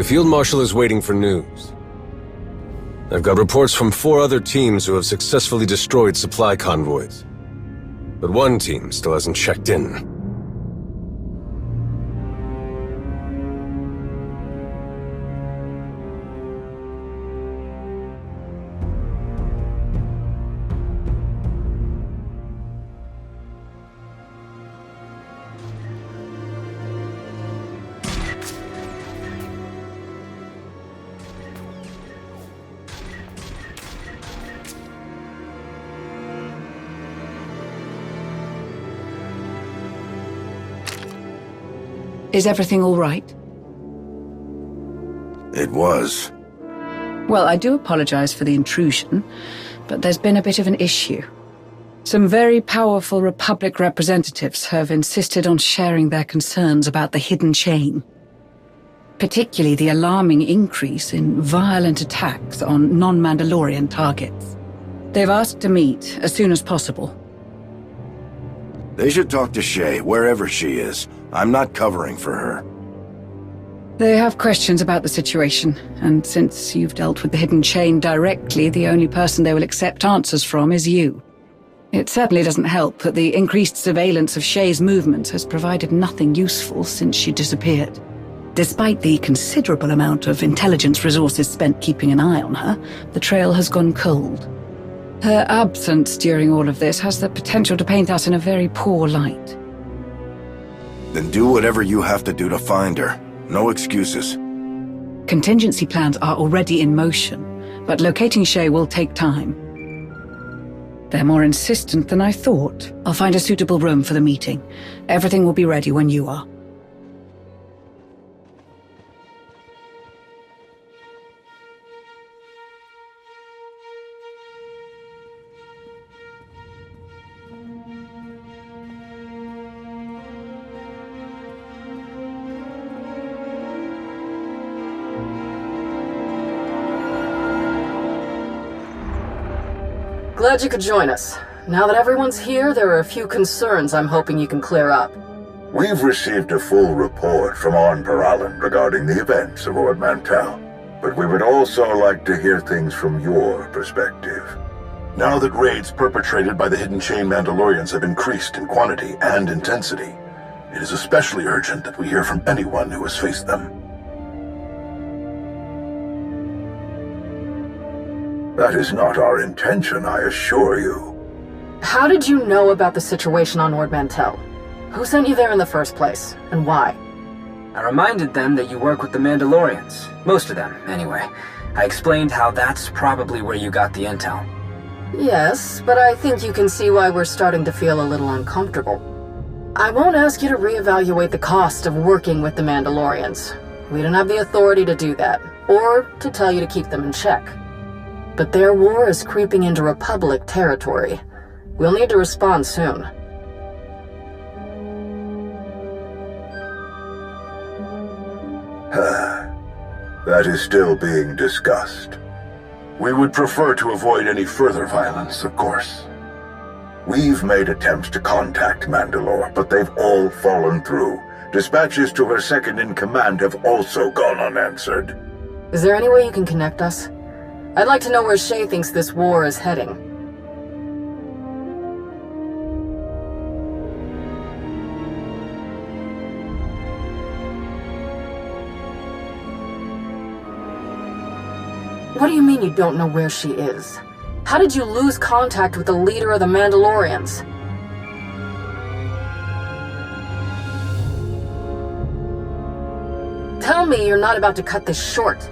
The Field Marshal is waiting for news. I've got reports from 4 other teams who have successfully destroyed supply convoys. But one team still hasn't checked in. Is everything all right? It was. Well, I do apologize for the intrusion, but there's been a bit of an issue. Some very powerful Republic representatives have insisted on sharing their concerns about the hidden chain. Particularly the alarming increase in violent attacks on non-Mandalorian targets. They've asked to meet as soon as possible. They should talk to Shay, wherever she is. I'm not covering for her. They have questions about the situation, and since you've dealt with the hidden chain directly, the only person they will accept answers from is you. It certainly doesn't help that the increased surveillance of Shay's movements has provided nothing useful since she disappeared. Despite the considerable amount of intelligence resources spent keeping an eye on her, the trail has gone cold. Her absence during all of this has the potential to paint us in a very poor light. Then do whatever you have to do to find her. No excuses. Contingency plans are already in motion, but locating Shay will take time. They're more insistent than I thought. I'll find a suitable room for the meeting. Everything will be ready when you are. Glad you could join us. Now that everyone's here, there are a few concerns I'm hoping you can clear up. We've received a full report from On Paralan regarding the events of Ord Mantell, but we would also like to hear things from your perspective. Now that raids perpetrated by the Hidden Chain Mandalorians have increased in quantity and intensity, it is especially urgent that we hear from anyone who has faced them. That is not our intention, I assure you. How did you know about the situation on Ord Mantell? Who sent you there in the first place, and why? I reminded them that you work with the Mandalorians. Most of them, anyway. I explained how that's probably where you got the intel. Yes, but I think you can see why we're starting to feel a little uncomfortable. I won't ask you to reevaluate the cost of working with the Mandalorians. We don't have the authority to do that, or to tell you to keep them in check. But their war is creeping into Republic territory. We'll need to respond soon. That is still being discussed. We would prefer to avoid any further violence, of course. We've made attempts to contact Mandalore, but they've all fallen through. Dispatches to her second-in-command have also gone unanswered. Is there any way you can connect us? I'd like to know where Shay thinks this war is heading. What do you mean you don't know where she is? How did you lose contact with the leader of the Mandalorians? Tell me you're not about to cut this short.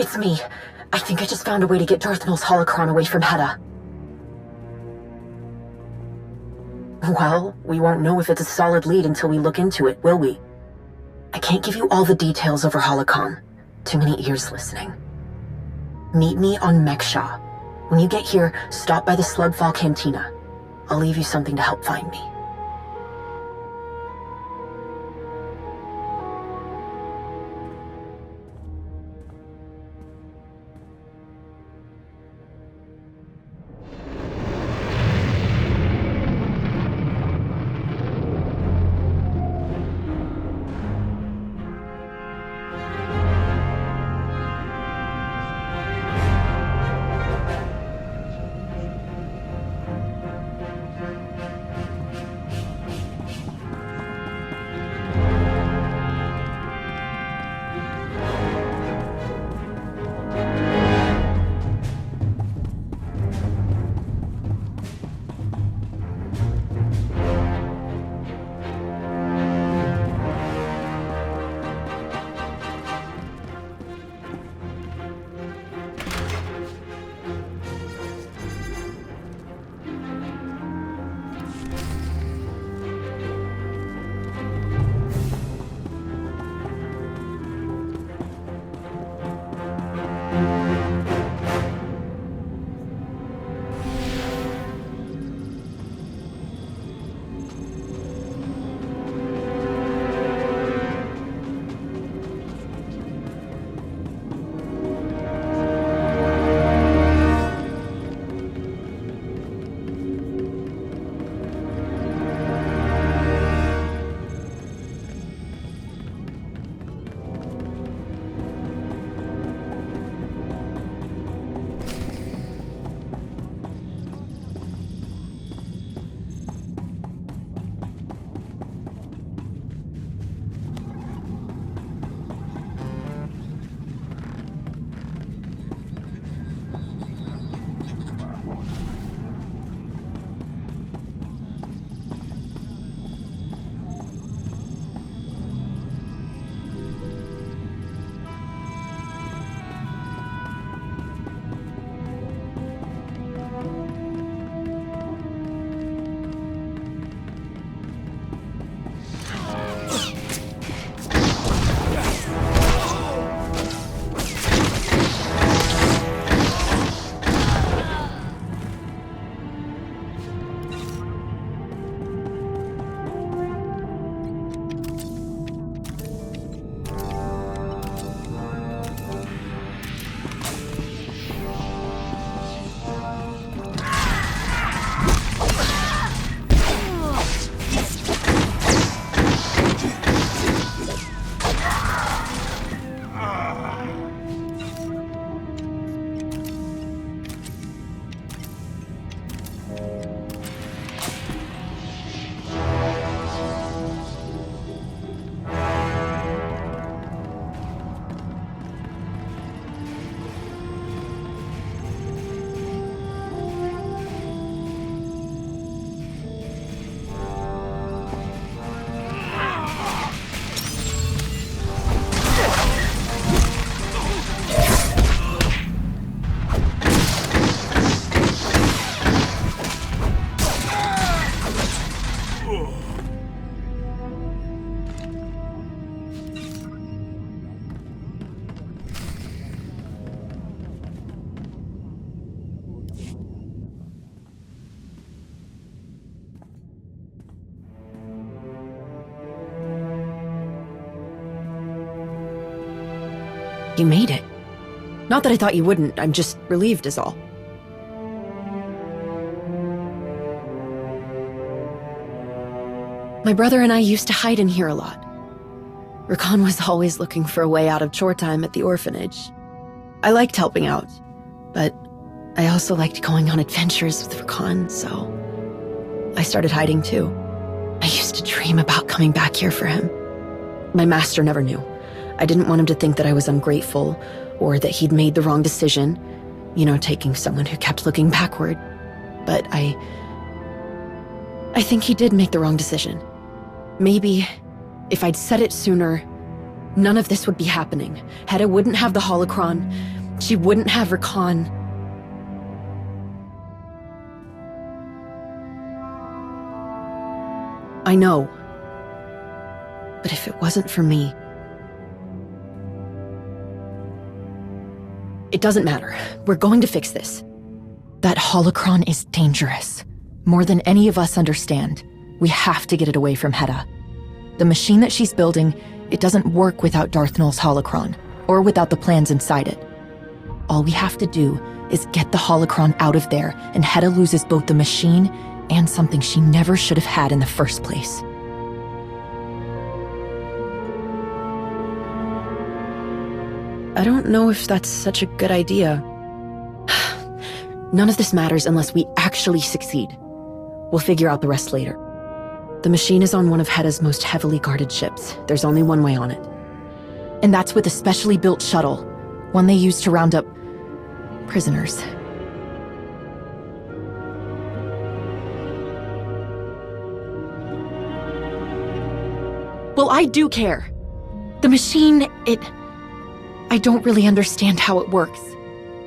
It's me. I think I just found a way to get Darth Maul's holocron away from Hedda. Well, we won't know if it's a solid lead until we look into it, will we? I can't give you all the details over holocron. Too many ears listening. Meet me on Mek-Sha. When you get here, stop by the Slugfall Cantina. I'll leave you something to help find me. You made it. Not that I thought you wouldn't, I'm just relieved is all. My brother and I used to hide in here a lot. Ri'kan was always looking for a way out of chore time at the orphanage. I liked helping out, but I also liked going on adventures with Ri'kan, so I started hiding too. I used to dream about coming back here for him. My master never knew. I didn't want him to think that I was ungrateful, or that he'd made the wrong decision, you know, taking someone who kept looking backward. But I think he did make the wrong decision. Maybe, if I'd said it sooner, none of this would be happening. Hedda wouldn't have the holocron. She wouldn't have Ri'kan. I know. But if it wasn't for me... It doesn't matter. We're going to fix this. That holocron is dangerous. More than any of us understand. We have to get it away from Hedda. The machine that she's building, it doesn't work without Darth Nul's holocron, or without the plans inside it. All we have to do is get the holocron out of there, and Hedda loses both the machine and something she never should have had in the first place. I don't know if that's such a good idea. None of this matters unless we actually succeed. We'll figure out the rest later. The machine is on one of Hedda's most heavily guarded ships. There's only one way on it. And that's with a specially built shuttle, one they use to round up prisoners. Well, I do care. The machine, I don't really understand how it works.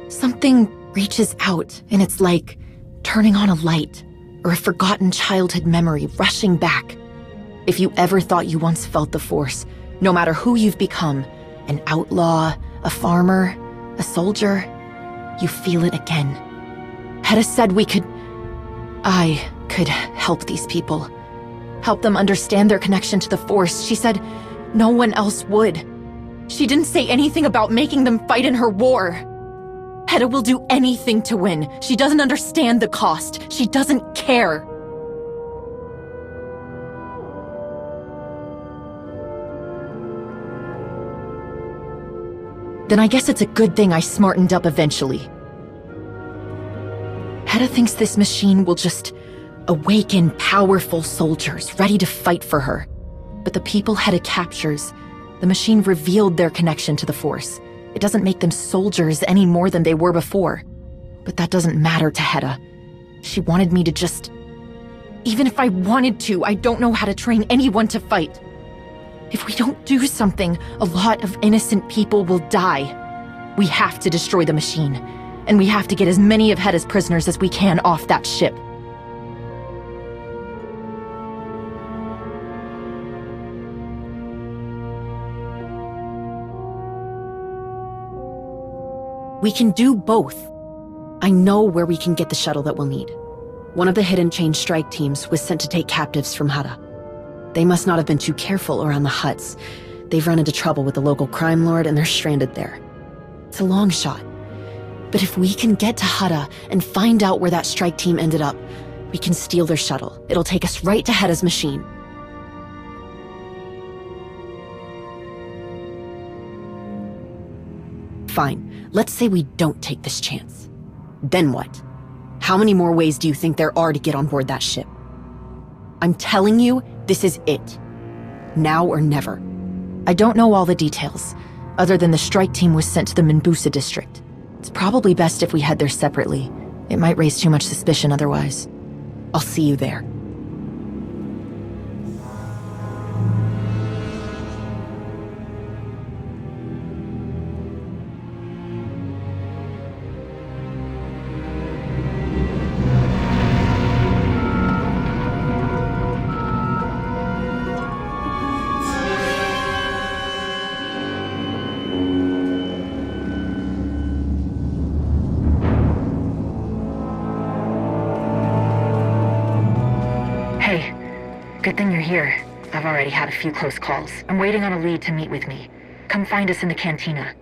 Something reaches out, and it's like turning on a light, or a forgotten childhood memory rushing back. If you ever thought you once felt the Force, no matter who you've become, an outlaw, a farmer, a soldier, you feel it again. Hedda said I could help these people. Help them understand their connection to the Force. She said no one else would. She didn't say anything about making them fight in her war. Hedda will do anything to win. She doesn't understand the cost. She doesn't care. Then I guess it's a good thing I smartened up eventually. Hedda thinks this machine will just awaken powerful soldiers ready to fight for her. But the people Hedda captures, the machine revealed their connection to the Force. It doesn't make them soldiers any more than they were before. But that doesn't matter to Hedda. She wanted me to just... Even if I wanted to, I don't know how to train anyone to fight. If we don't do something, a lot of innocent people will die. We have to destroy the machine. And we have to get as many of Hedda's prisoners as we can off that ship. We can do both. I know where we can get the shuttle that we'll need. One of the Hidden Chain strike teams was sent to take captives from Hedda. They must not have been too careful around the huts. They've run into trouble with the local crime lord and they're stranded there. It's a long shot. But if we can get to Hedda and find out where that strike team ended up, we can steal their shuttle. It'll take us right to Hedda's machine. Fine. Let's say we don't take this chance. Then what? How many more ways do you think there are to get on board that ship? I'm telling you, this is it. Now or never. I don't know all the details, other than the strike team was sent to the Minbusa district. It's probably best if we head there separately. It might raise too much suspicion otherwise. I'll see you there. Good thing you're here. I've already had a few close calls. I'm waiting on a lead to meet with me. Come find us in the cantina.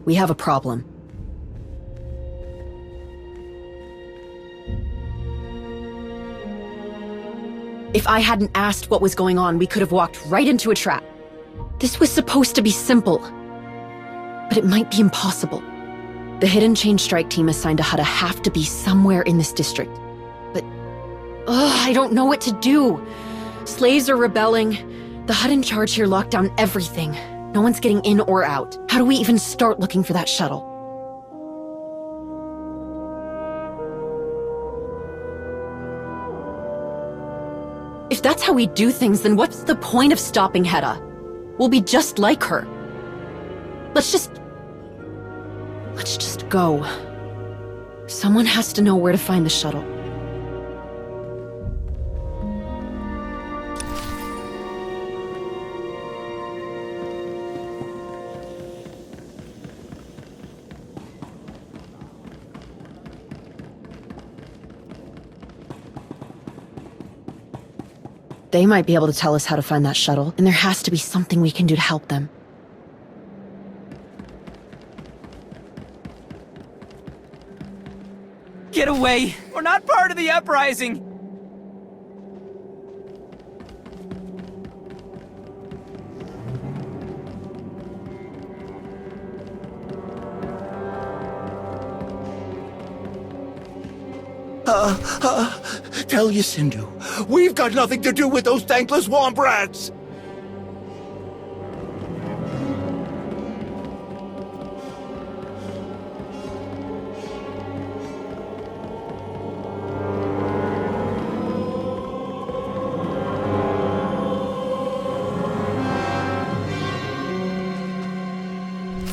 We have a problem. If I hadn't asked what was going on, we could have walked right into a trap. This was supposed to be simple. But it might be impossible. The Hidden Chain strike team assigned to Hedda have to be somewhere in this district. But... I don't know what to do. Slaves are rebelling. The HUD in charge here locked down everything. No one's getting in or out. How do we even start looking for that shuttle? that's how we do things, then what's the point of stopping Hedda? We'll be just like her. Let's just go. Someone has to know where to find the shuttle. They might be able to tell us how to find that shuttle, and there has to be something we can do to help them. Get away! We're not part of the uprising! Tell Yacindu, we've got nothing to do with those thankless womp rats!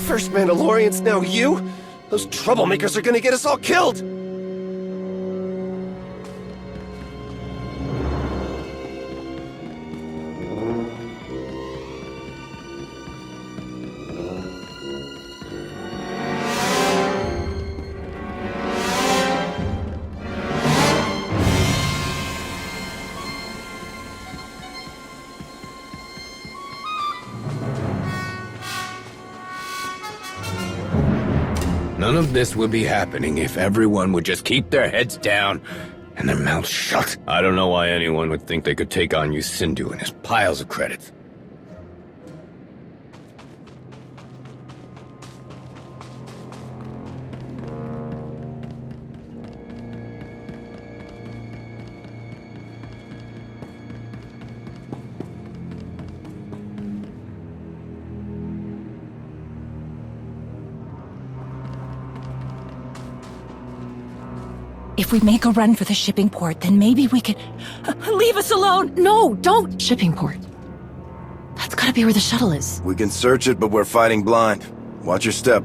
First Mandalorians, now you? Those troublemakers are gonna get us all killed! None of this would be happening if everyone would just keep their heads down and their mouths shut. I don't know why anyone would think they could take on Yacindu and his piles of credits. If we make a run for the shipping port, then maybe we could... Leave us alone! No, don't! Shipping port. That's gotta be where the shuttle is. We can search it, but we're fighting blind. Watch your step.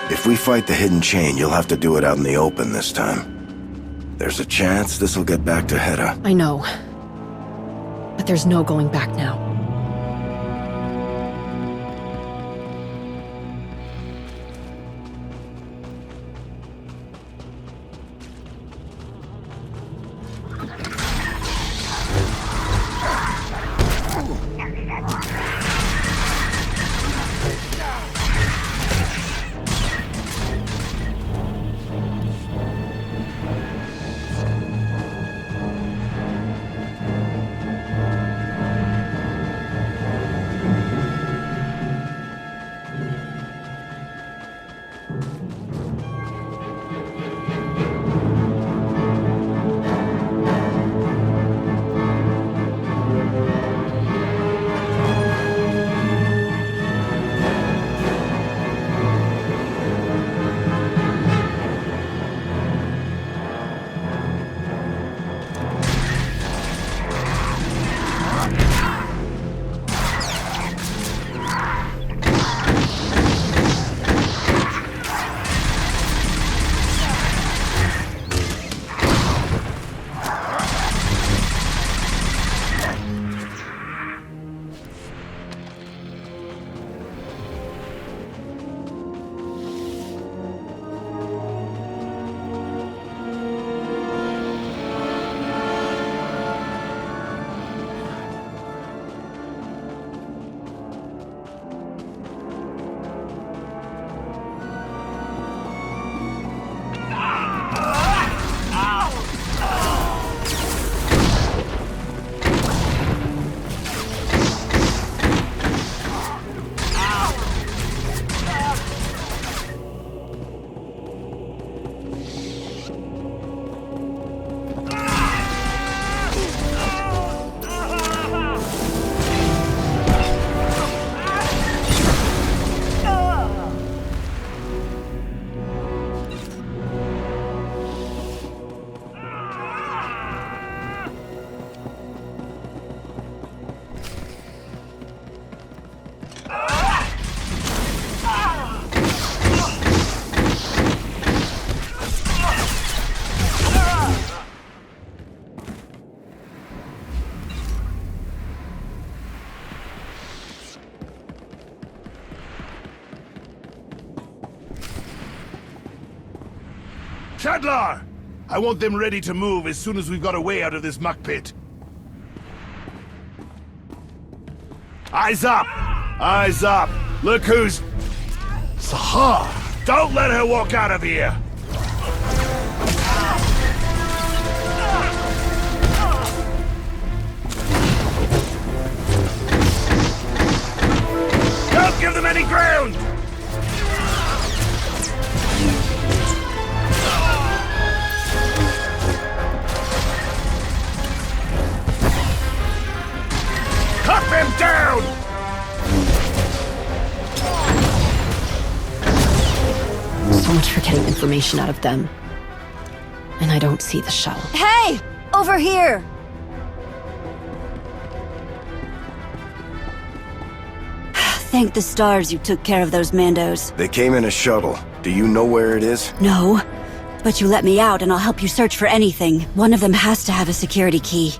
If we fight the hidden chain, you'll have to do it out in the open this time. There's a chance this'll get back to Hedda. I know. But there's no going back now. Shadlar! I want them ready to move as soon as we've got a way out of this muck pit. Eyes up! Eyes up! Look who's... Sahar! Don't let her walk out of here! Don't give them any ground! Cut them down! So much for getting information out of them. And I don't see the shuttle. Hey! Over here! Thank the stars you took care of those Mandos. They came in a shuttle. Do you know where it is? No, but you let me out and I'll help you search for anything. One of them has to have a security key.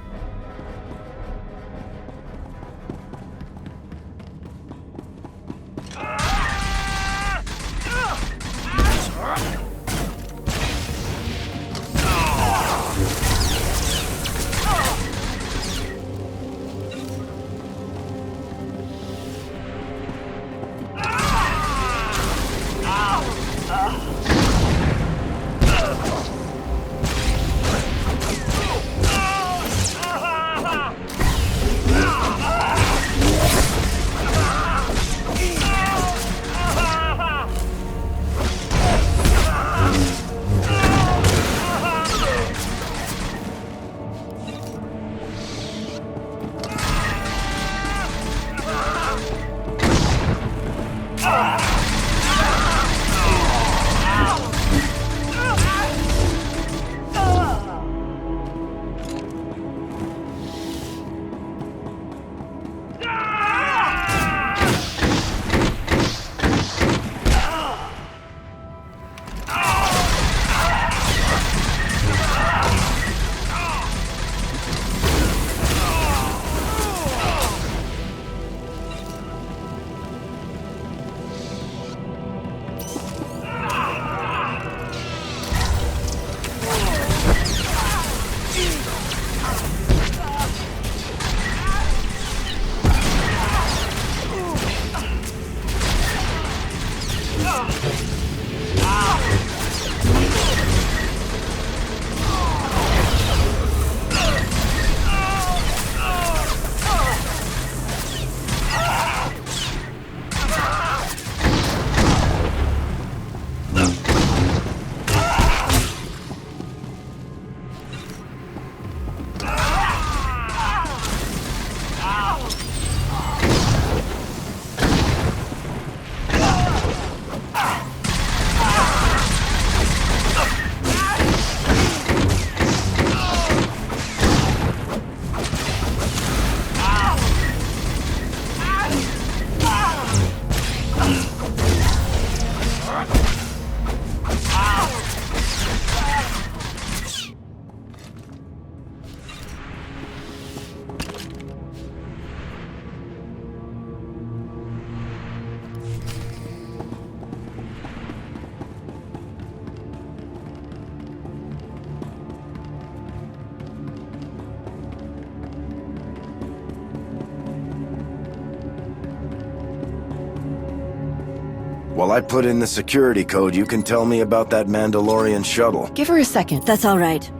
While I put in the security code, you can tell me about that Mandalorian shuttle. Give her a second. That's all right.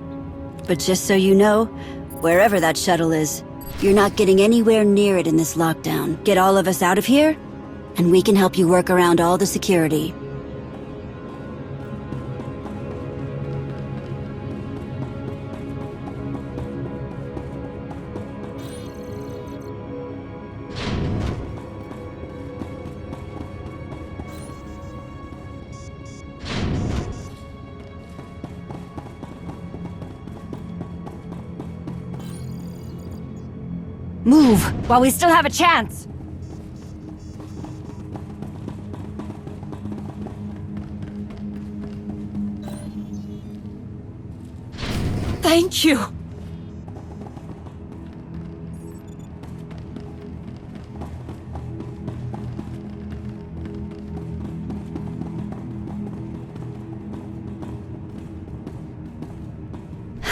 But just so you know, wherever that shuttle is, you're not getting anywhere near it in this lockdown. Get all of us out of here, and we can help you work around all the security. Move, while we still have a chance! Thank you!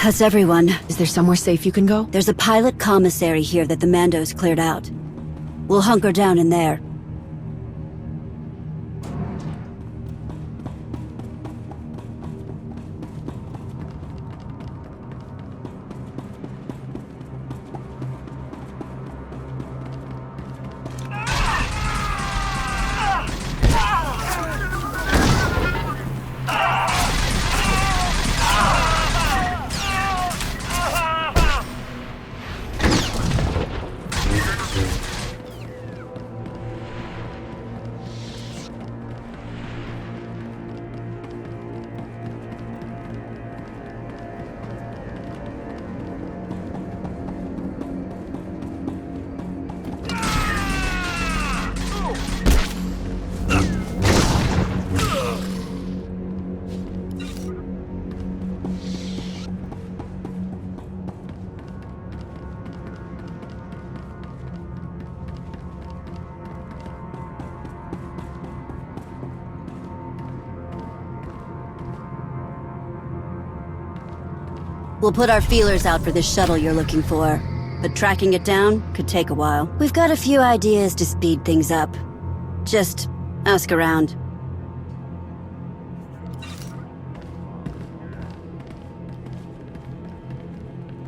That's everyone. Is there somewhere safe you can go? There's a pilot commissary here that the Mandos cleared out. We'll hunker down in there. We'll put our feelers out for this shuttle you're looking for, but tracking it down could take a while. We've got a few ideas to speed things up. Just ask around.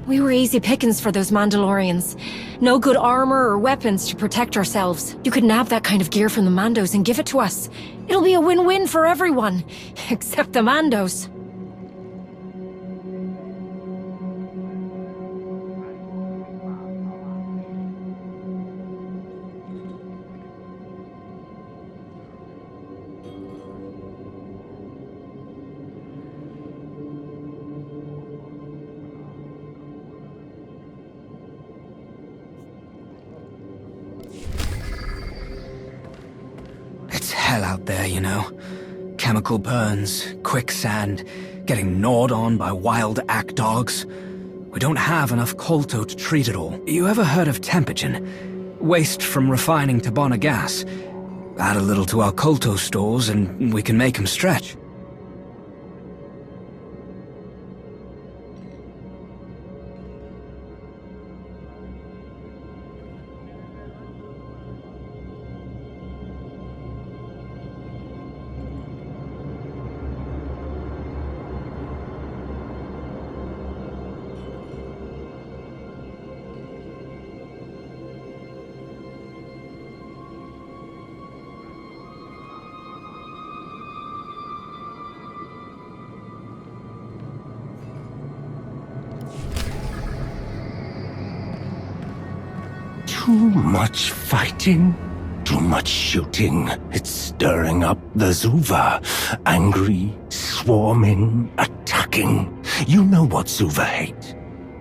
We were easy pickings for those Mandalorians. No good armor or weapons to protect ourselves. You could nab that kind of gear from the Mandos and give it to us. It'll be a win-win for everyone, except the Mandos. Hell out there, you know. Chemical burns, quicksand, getting gnawed on by wild ack dogs. We don't have enough kolto to treat it all. You ever heard of tempogen? Waste from refining Tabana gas. Add a little to our kolto stores and we can make them stretch. Too much fighting, too much shooting. It's stirring up the Zuva. Angry, swarming, attacking. You know what Zuva hate.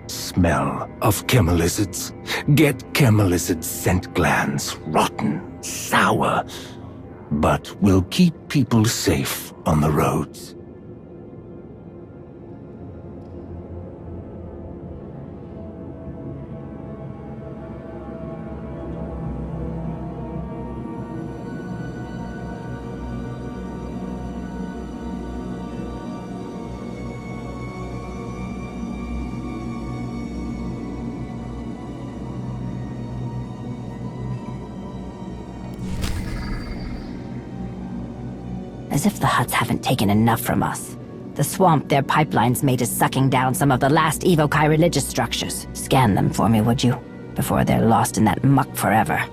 Smell of chemelizards. Get chemelizard scent glands. Rotten, sour. But will keep people safe on the roads. As if the Hutts haven't taken enough from us. The swamp their pipelines made is sucking down some of the last Evokai religious structures. Scan them for me, would you? Before they're lost in that muck forever.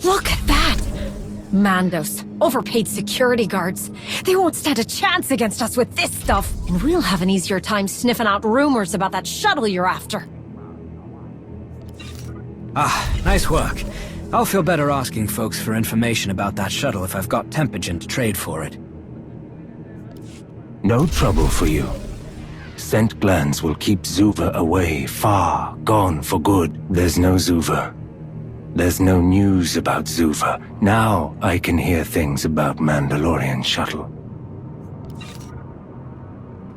Look at that! Mandos, overpaid security guards. They won't stand a chance against us with this stuff. And we'll have an easier time sniffing out rumors about that shuttle you're after. Ah, nice work. I'll feel better asking folks for information about that shuttle if I've got Tempogen to trade for it. No trouble for you. Scent glands will keep Zuva away, far, gone for good. There's no Zuva. There's no news about Zuva. Now I can hear things about Mandalorian shuttle.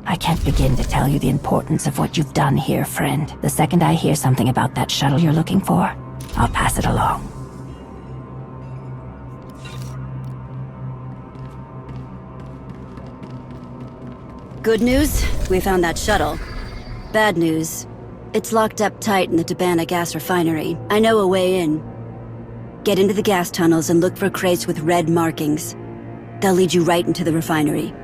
I can't begin to tell you the importance of what you've done here, friend. The second I hear something about that shuttle you're looking for, I'll pass it along. Good news, we found that shuttle. Bad news, it's locked up tight in the Tabana gas refinery. I know a way in. Get into the gas tunnels and look for crates with red markings. They'll lead you right into the refinery.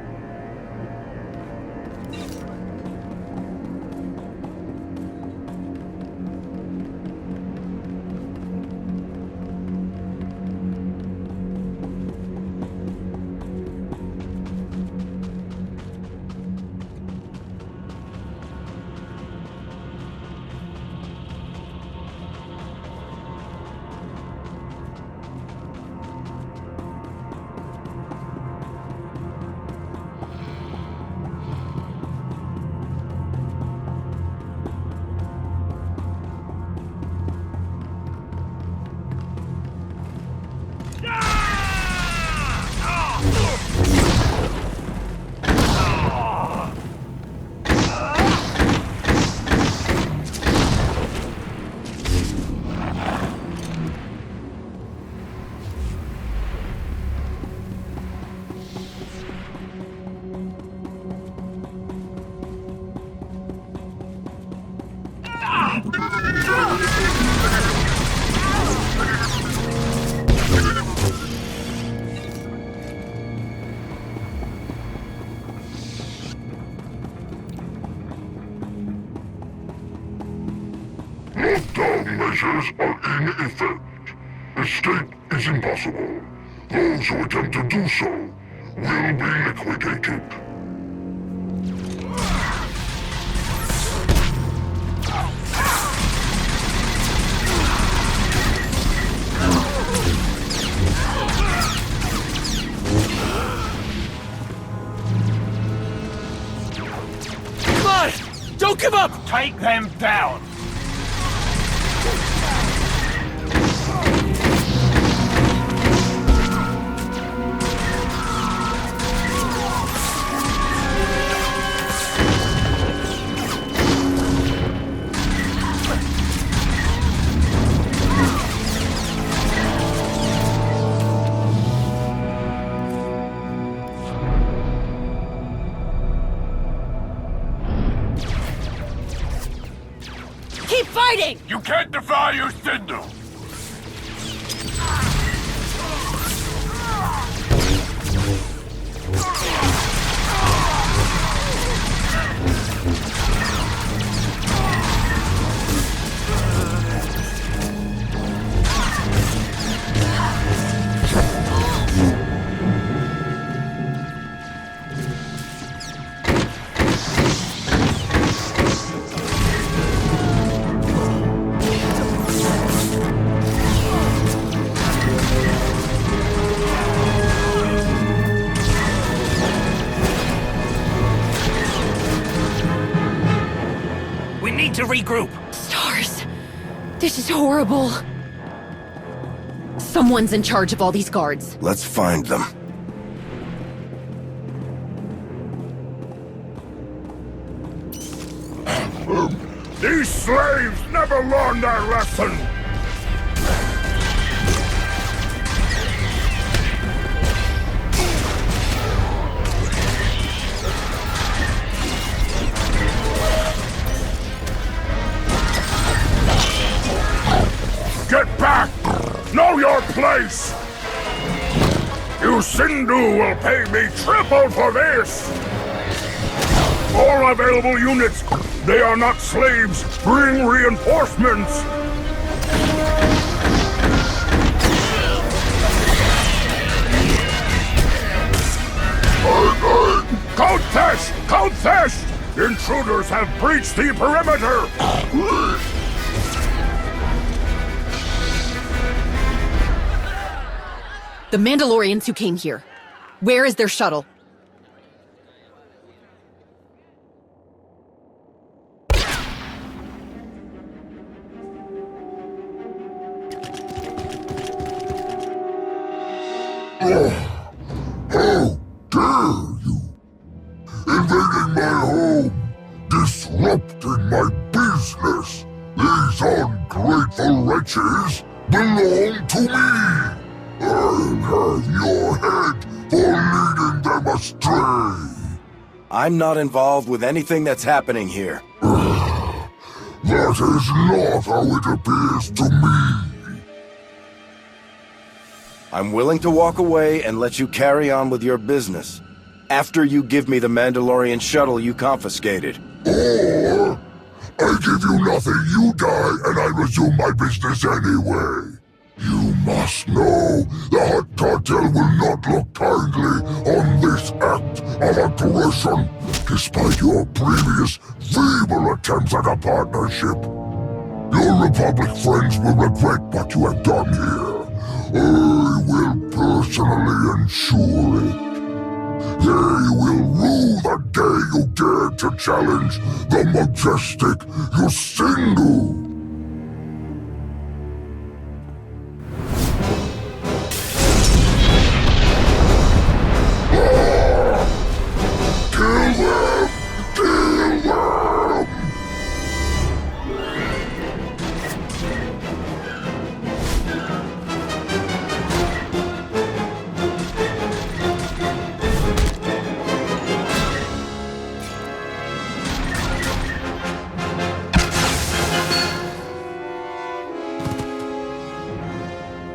Lockdown measures are in effect. Escape is impossible. Those who attempt to do so will be liquidated. Come on! Don't give up! Take them down! Keep fighting! You can't defy your Sindhu! To regroup. Stars. This is horrible. Someone's in charge of all these guards. Let's find them. These slaves never learned their lesson! Get back! Know your place! You Sindhu will pay me triple for this! All available units, they are not slaves! Bring reinforcements! Contest! Contest! Intruders have breached the perimeter! The Mandalorians who came here. Where is their shuttle? How dare you! Invading my home! Disrupting my business! These ungrateful wretches belong to me! I'll have your head for leading them astray! I'm not involved with anything that's happening here. That is not how it appears to me! I'm willing to walk away and let you carry on with your business, after you give me the Mandalorian shuttle you confiscated. Or, I give you nothing, you die, and I resume my business anyway. You must know, the Hutt Cartel will not look kindly on this act of aggression, despite your previous feeble attempts at a partnership. Your Republic friends will regret what you have done here. I will personally ensure it. They will rue the day you dared to challenge the majestic Yusindu. Kill them! Kill them!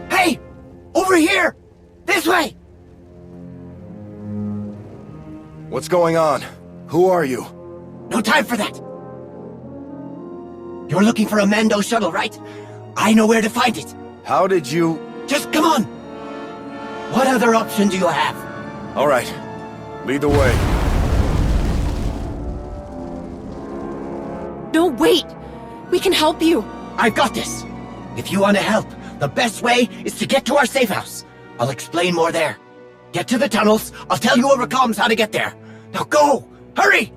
Hey! Over here! This way! What's going on? Who are you? No time for that! You're looking for a Mando shuttle, right? I know where to find it. How did you... Just come on! What other option do you have? All right. Lead the way. No, wait! We can help you! I've got this! If you want to help, the best way is to get to our safe house. I'll explain more there. Get to the tunnels, I'll tell you over comms how to get there. Now go! Hurry!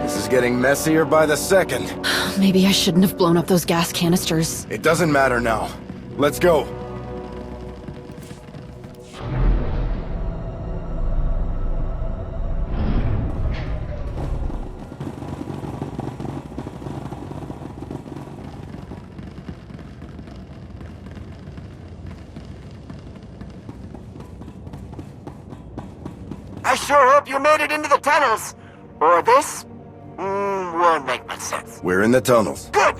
This is getting messier by the second. Maybe I shouldn't have blown up those gas canisters. It doesn't matter now. Let's go. I sure hope you made it into the tunnels. Or this? Won't make much sense. We're in the tunnels. Good!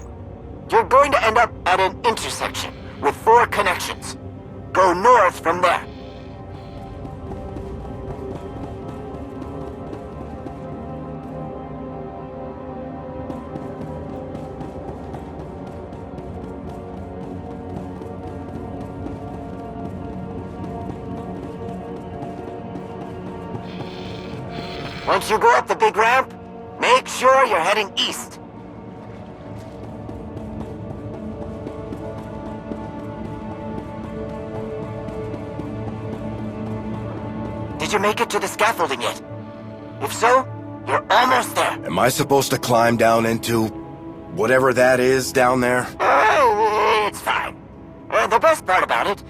You're going to end up at an intersection with 4 connections. Go north from there. Once you go up the big ramp, make sure you're heading east. Did you make it to the scaffolding yet? If so, you're almost there. Am I supposed to climb down into... whatever that is down there? It's fine. The best part about it,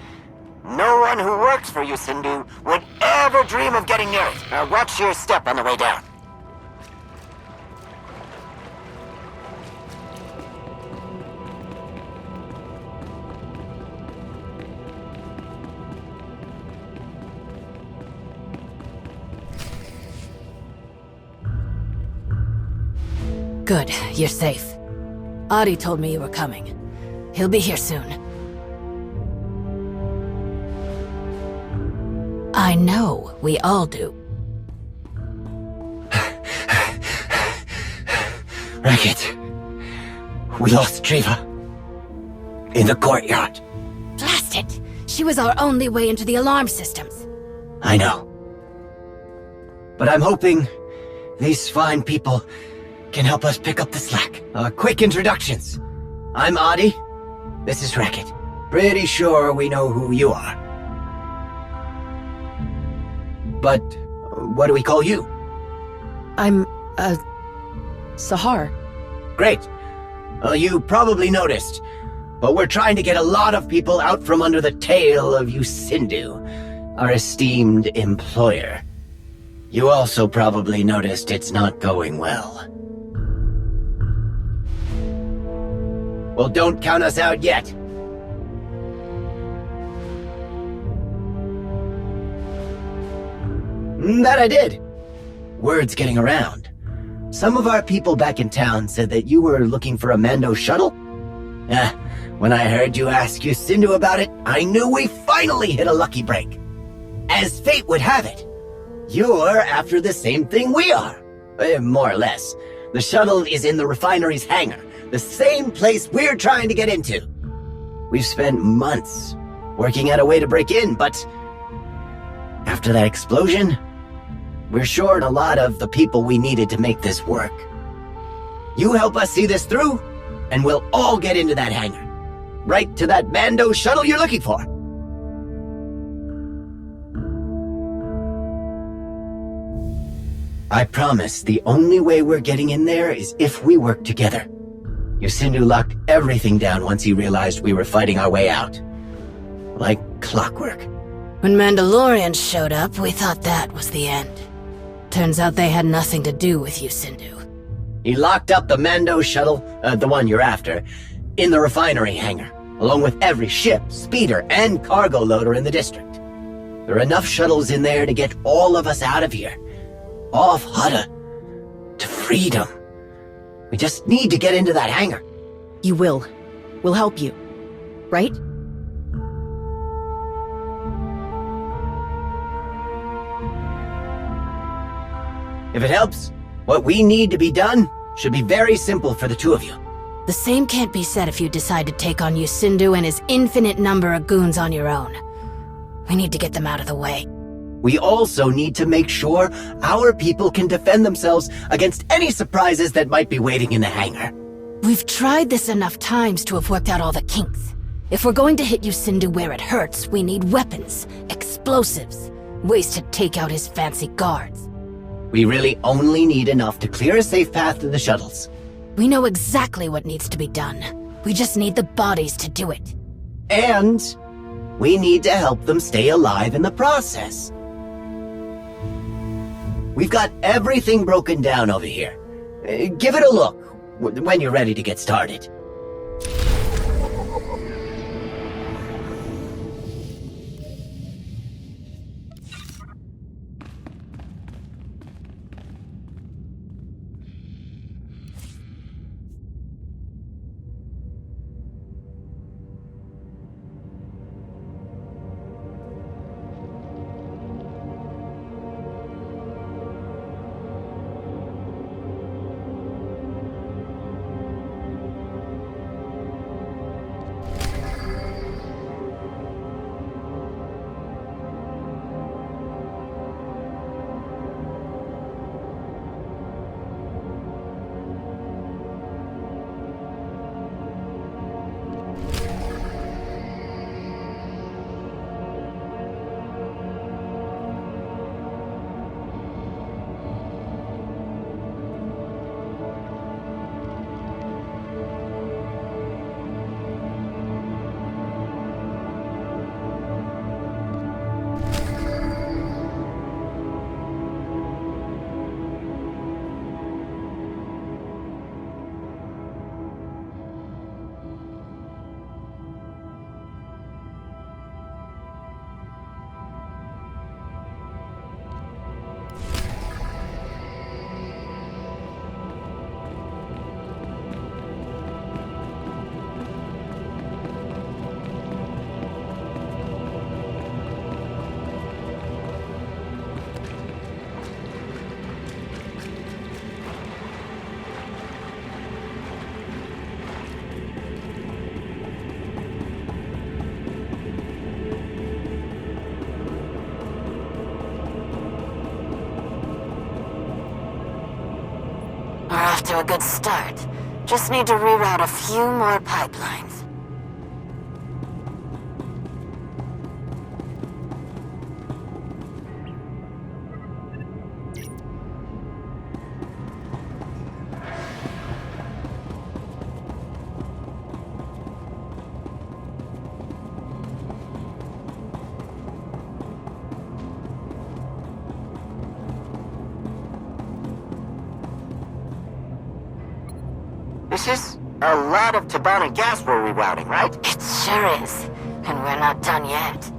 no one who works for you, Sindhu, would ever dream of getting near it. Watch your step on the way down. Good, you're safe. Adi told me you were coming. He'll be here soon. I know, we all do. Racket. We lost Treva. In the courtyard. Blast it! She was our only way into the alarm systems. I know. But I'm hoping these fine people can help us pick up the slack. Quick introductions. I'm Adi. This is Racket. Pretty sure we know who you are. But what do we call you? I'm, Sahar. Great. Well, you probably noticed, but we're trying to get a lot of people out from under the tail of Yusindu, our esteemed employer. You also probably noticed it's not going well. Well, don't count us out yet. That I did. Word's getting around. Some of our people back in town said that you were looking for a Mando shuttle. When I heard you ask Yusindu about it, I knew we finally hit a lucky break. As fate would have it, you're after the same thing we are. More or less. The shuttle is in the refinery's hangar, the same place we're trying to get into. We've spent months working out a way to break in, but after that explosion, we're short a lot of the people we needed to make this work. You help us see this through, and we'll all get into that hangar. Right to that Mando shuttle you're looking for. I promise the only way we're getting in there is if we work together. Yusindu locked everything down once he realized we were fighting our way out. Like clockwork. When Mandalorians showed up, we thought that was the end. Turns out they had nothing to do with Yusindu. He locked up the Mando shuttle, the one you're after, in the refinery hangar, along with every ship, speeder, and cargo loader in the district. There are enough shuttles in there to get all of us out of here. Off Hutta. To freedom. We just need to get into that hangar. You will. We'll help you. Right? If it helps, what we need to be done should be very simple for the two of you. The same can't be said if you decide to take on Yusindu and his infinite number of goons on your own. We need to get them out of the way. We also need to make sure our people can defend themselves against any surprises that might be waiting in the hangar. We've tried this enough times to have worked out all the kinks. If we're going to hit Yusindu where it hurts, we need weapons, explosives, ways to take out his fancy guards. We really only need enough to clear a safe path to the shuttles. We know exactly what needs to be done. We just need the bodies to do it. And we need to help them stay alive in the process. We've got everything broken down over here. Give it a look when you're ready to get started. to a good start. Just need to reroute a few more pipelines. This is a lot of Tabana gas we're rerouting, right? It sure is. And we're not done yet.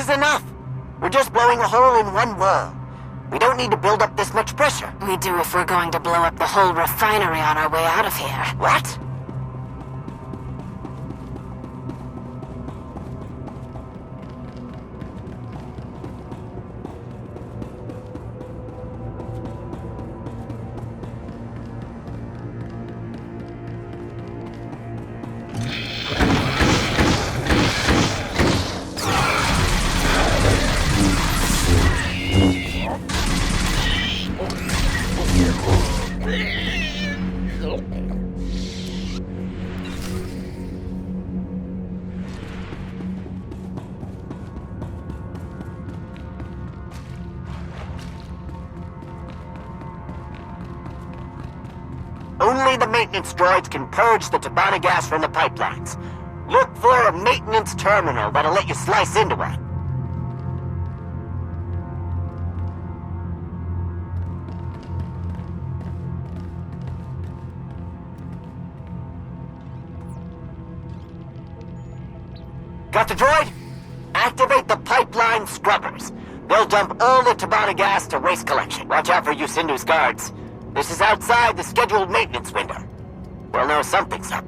Enough! We're just blowing a hole in one wall. We don't need to build up this much pressure. We do if we're going to blow up the whole refinery on our way out of here. What? Only the maintenance droids can purge the Tabana gas from the pipelines. Look for a maintenance terminal that'll let you slice into one. Got the droid? Activate the pipeline scrubbers. They'll dump all the Tabana gas to waste collection. Watch out for Yusindu's guards. This is outside the scheduled maintenance window. We'll know something's up.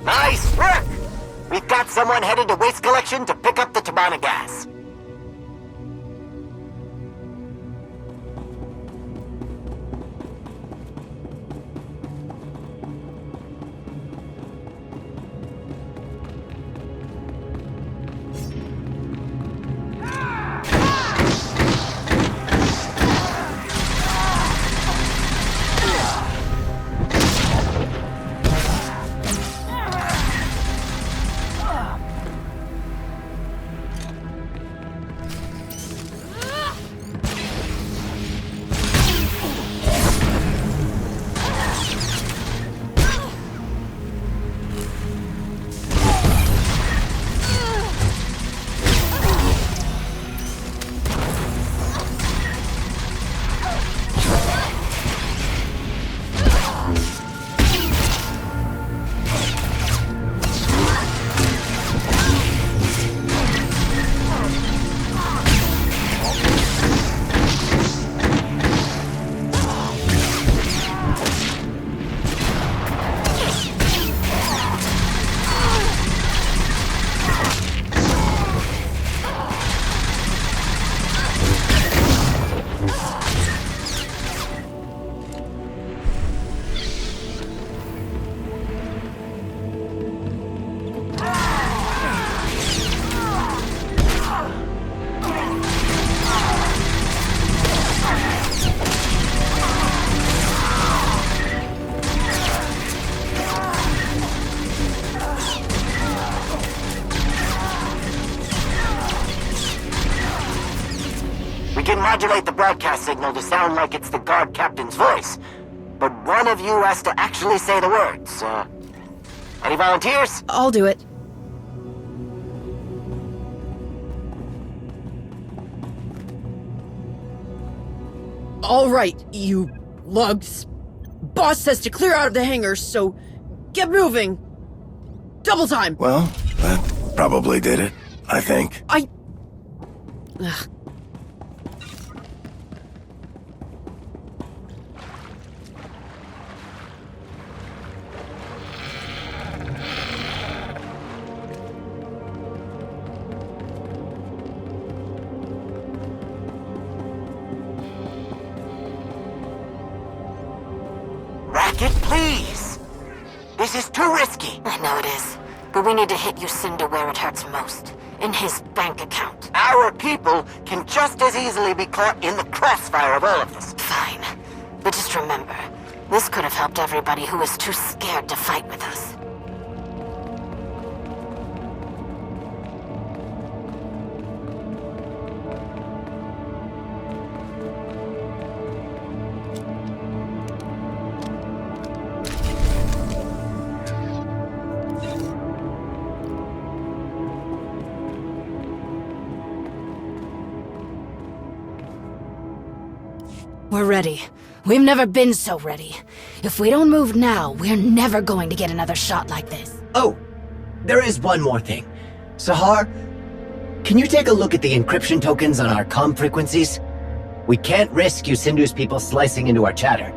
Nice work! We've got someone headed to waste collection to pick up the Tabana gas. Modulate the broadcast signal to sound like it's the guard captain's voice. But one of you has to actually say the words. Any volunteers? I'll do it. All right, you lugs. Boss says to clear out of the hangar, so get moving. Double time. Well, that probably did it, I think. Ugh. Racket, please! This is too risky! I know it is, but we need to hit Lucinda where it hurts most. In his bank account. Our people can just as easily be caught in the crossfire of all of this. Fine. But just remember, this could have helped everybody who was too scared to fight with us. We're ready. We've never been so ready. If we don't move now, we're never going to get another shot like this. Oh, there is one more thing. Sahar, can you take a look at the encryption tokens on our comm frequencies? We can't risk Yusindu's people slicing into our chatter.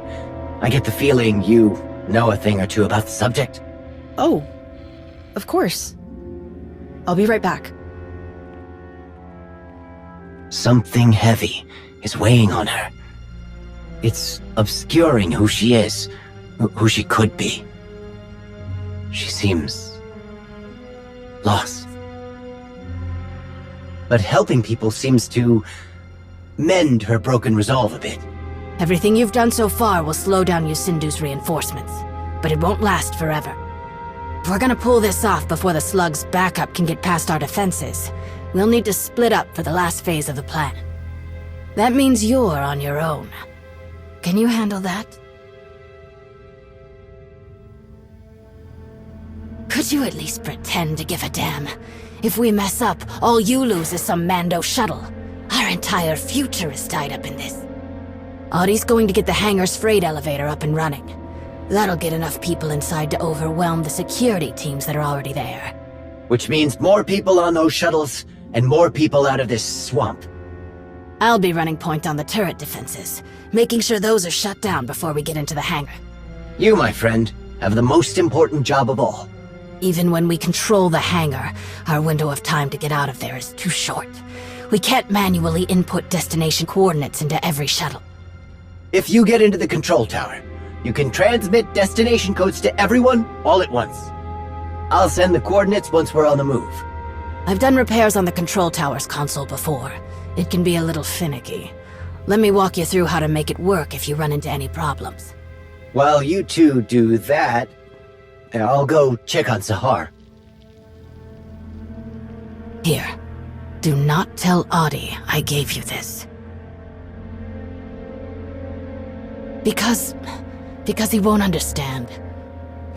I get the feeling you know a thing or two about the subject. Oh, of course. I'll be right back. Something heavy is weighing on her. It's obscuring who she is, who she could be. She seems lost. But helping people seems to mend her broken resolve a bit. Everything you've done so far will slow down Yusindu's reinforcements, but it won't last forever. If we're gonna pull this off before the slug's backup can get past our defenses, we'll need to split up for the last phase of the plan. That means you're on your own. Can you handle that? Could you at least pretend to give a damn? If we mess up, all you lose is some Mando shuttle. Our entire future is tied up in this. Audie's going to get the hangar's freight elevator up and running. That'll get enough people inside to overwhelm the security teams that are already there. Which means more people on those shuttles, and more people out of this swamp. I'll be running point on the turret defenses, making sure those are shut down before we get into the hangar. You, my friend, have the most important job of all. Even when we control the hangar, our window of time to get out of there is too short. We can't manually input destination coordinates into every shuttle. If you get into the control tower, you can transmit destination codes to everyone all at once. I'll send the coordinates once we're on the move. I've done repairs on the control tower's console before. It can be a little finicky. Let me walk you through how to make it work if you run into any problems. While you two do that, I'll go check on Sahar. Here, do not tell Audie I gave you this. Because he won't understand.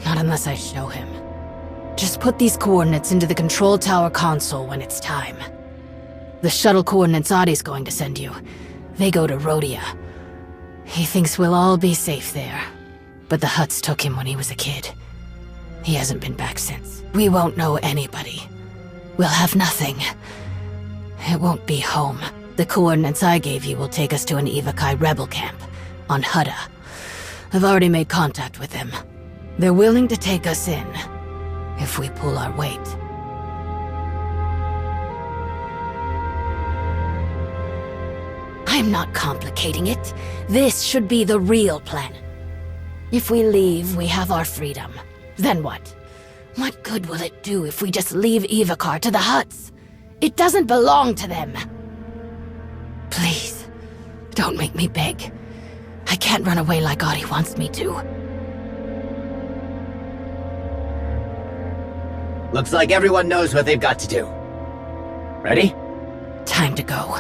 Not unless I show him. Just put these coordinates into the control tower console when it's time. The shuttle coordinates Audie's going to send you, they go to Rhodia. He thinks we'll all be safe there. But the Hutts took him when he was a kid. He hasn't been back since. We won't know anybody. We'll have nothing. It won't be home. The coordinates I gave you will take us to an Evakai rebel camp on Hutta. I've already made contact with them. They're willing to take us in, if we pull our weight. I'm not complicating it. This should be the real plan. If we leave, we have our freedom. Then what? What good will it do if we just leave Evakar to the Hutts? It doesn't belong to them. Please, don't make me beg. I can't run away like Audie wants me to. Looks like everyone knows what they've got to do. Ready? Time to go.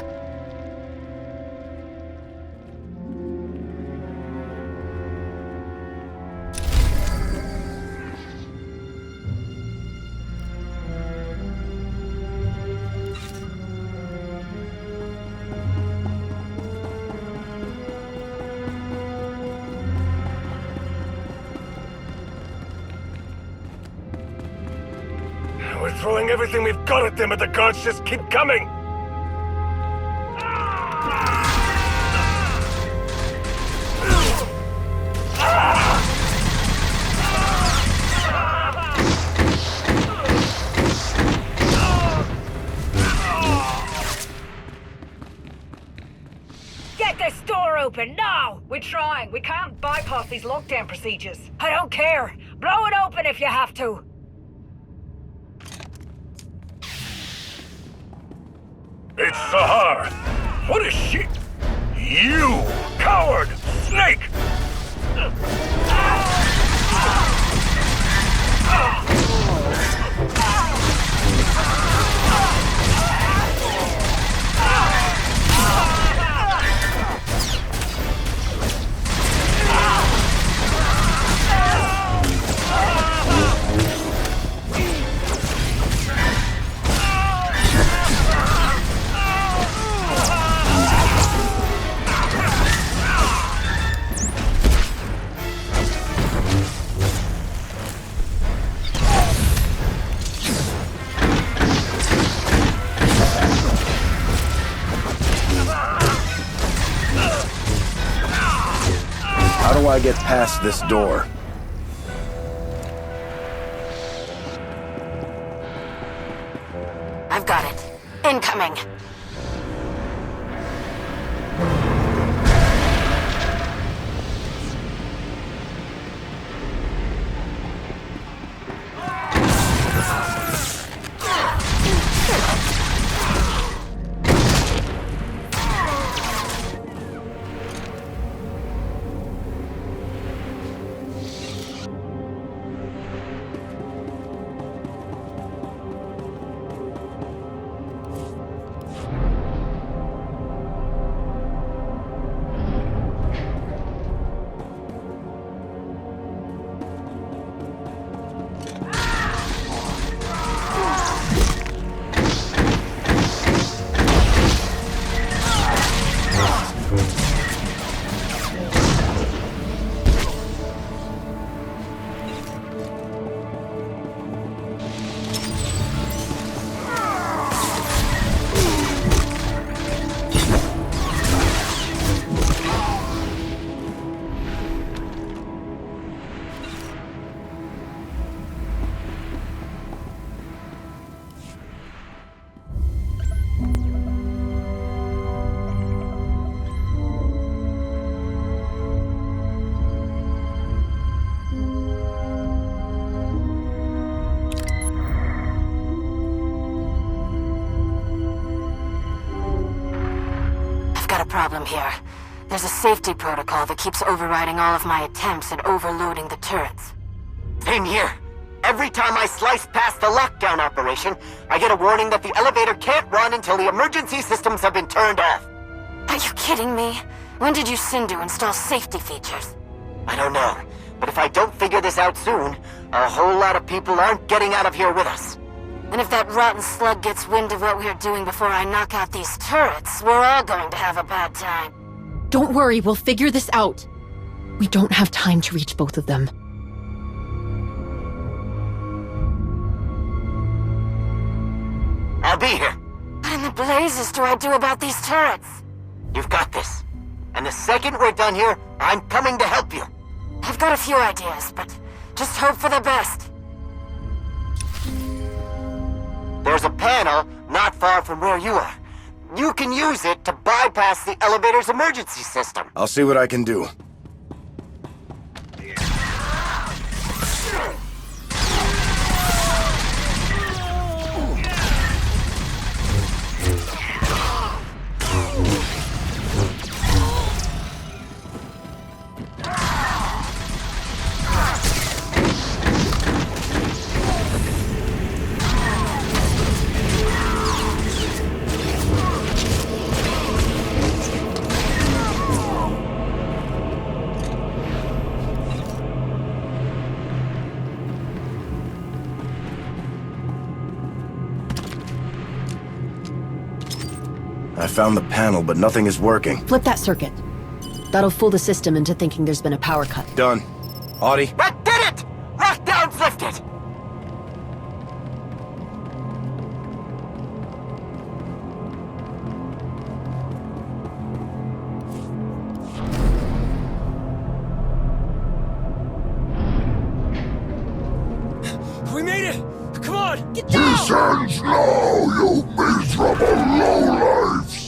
We're throwing everything we've got at them, but the guards just keep coming! Get the store open, now! We're trying. We can't bypass these lockdown procedures. I don't care. Blow it open if you have to. It's Sahar! What is she? You coward! Snake! How do I get past this door? Got it. Incoming. Problem here. There's a safety protocol that keeps overriding all of my attempts at overloading the turrets. Same here. Every time I slice past the lockdown operation, I get a warning that the elevator can't run until the emergency systems have been turned off. Are you kidding me? When did you Sindhu install safety features? I don't know, but if I don't figure this out soon, a whole lot of people aren't getting out of here with us. And if that rotten slug gets wind of what we're doing before I knock out these turrets, we're all going to have a bad time. Don't worry, we'll figure this out. We don't have time to reach both of them. I'll be here. What in the blazes do I do about these turrets? You've got this. And the second we're done here, I'm coming to help you. I've got a few ideas, but just hope for the best. There's a panel not far from where you are. You can use it to bypass the elevator's emergency system. I'll see what I can do. I found the panel, but nothing is working. Flip that circuit. That'll fool the system into thinking there's been a power cut. Done. Audie? That did it! Lockdown's lifted! We made it! Come on! Get down! This ends now, you miserable lowlifes!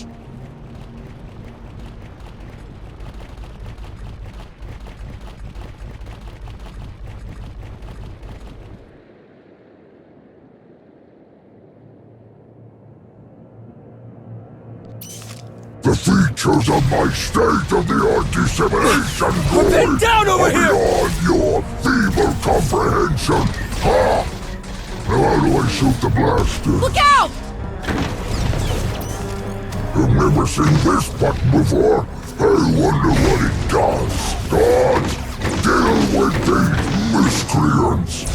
The features of my state-of-the-art dissemination droid down over are beyond your feeble comprehension! Ha! Now how do I shoot the blaster? Look out! I've never seen this button before. I wonder what it does. Gods, deal with these miscreants!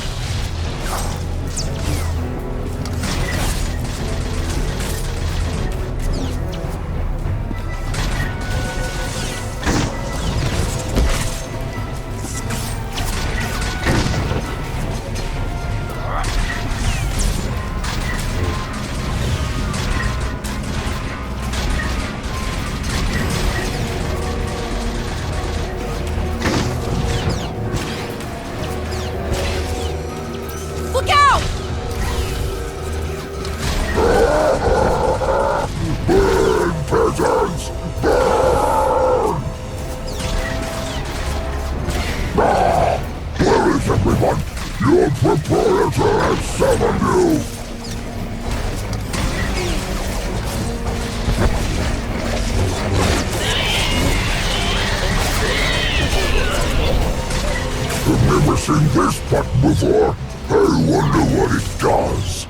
summon you! I've never seen this button before. I wonder what it does.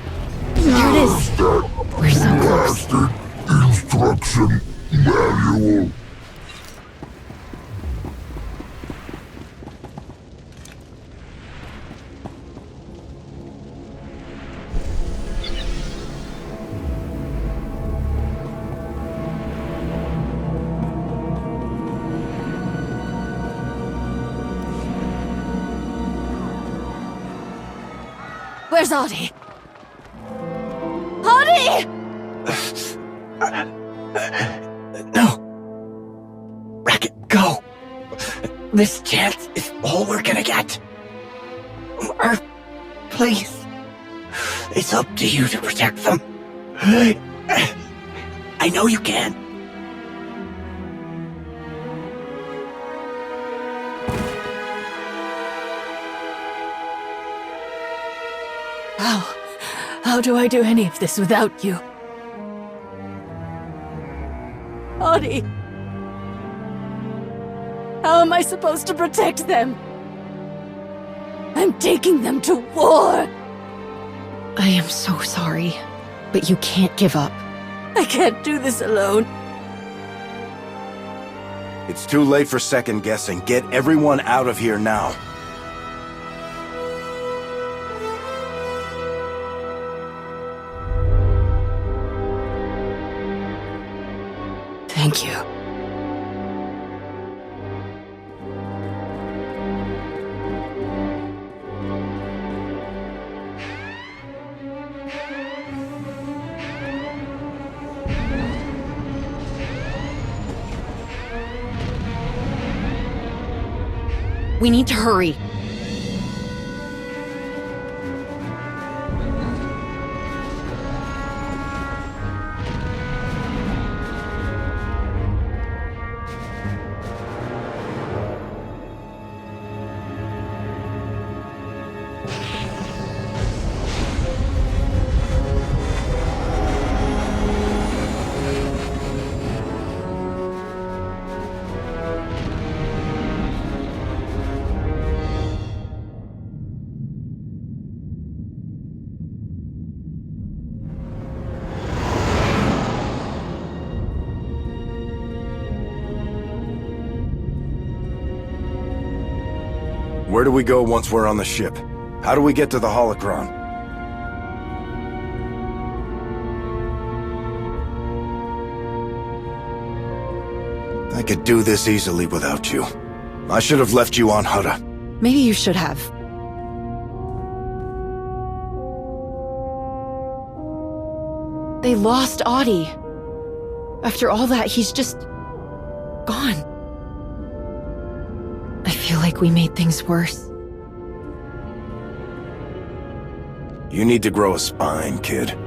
There it is. That We're so close. blasted instruction manual. Where's Audie? Audie! No. Racket, go. This chance is all we're gonna get. Earth, please. It's up to you to protect them. I know you can. How do I do any of this without you? Audie! How am I supposed to protect them? I'm taking them to war! I am so sorry, but you can't give up. I can't do this alone. It's too late for second guessing. Get everyone out of here now. Thank you. We need to hurry. Where do we go once we're on the ship? How do we get to the holocron? I could do this easily without you. I should have left you on Hutta. Maybe you should have. They lost Audie. After all that, he's just gone. I feel like we made things worse. You need to grow a spine, kid.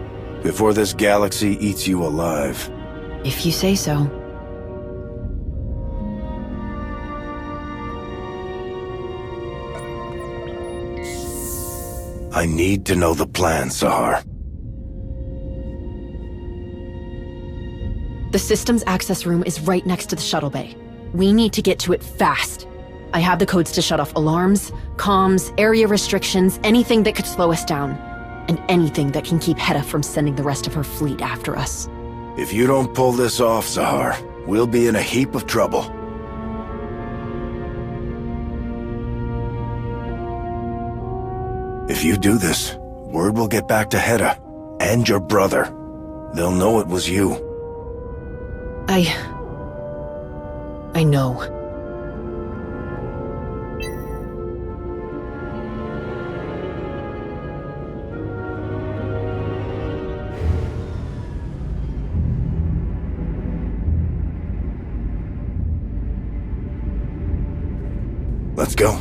Before this galaxy eats you alive. If you say so. I need to know the plan, Sahar. The systems access room is right next to the shuttle bay. We need to get to it fast. I have the codes to shut off alarms, comms, area restrictions, anything that could slow us down. And anything that can keep Hetta from sending the rest of her fleet after us. If you don't pull this off, Sahar, we'll be in a heap of trouble. If you do this, word will get back to Hetta, and your brother. They'll know it was you. I know. Let's go.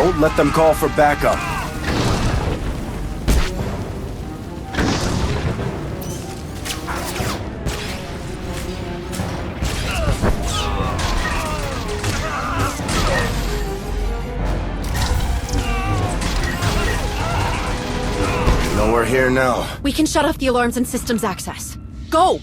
Don't let them call for backup. We're here now. We can shut off the alarms and systems access. Go!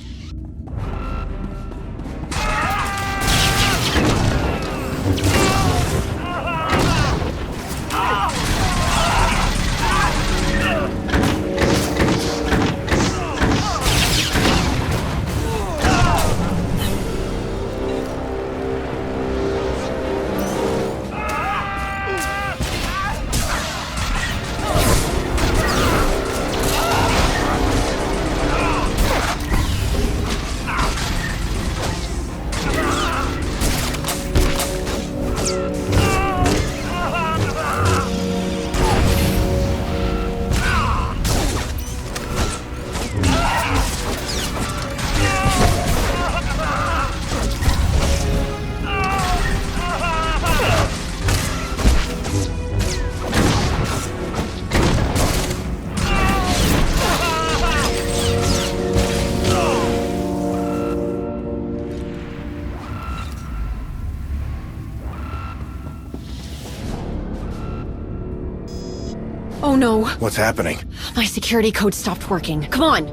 Oh no. What's happening? My security code stopped working. Come on!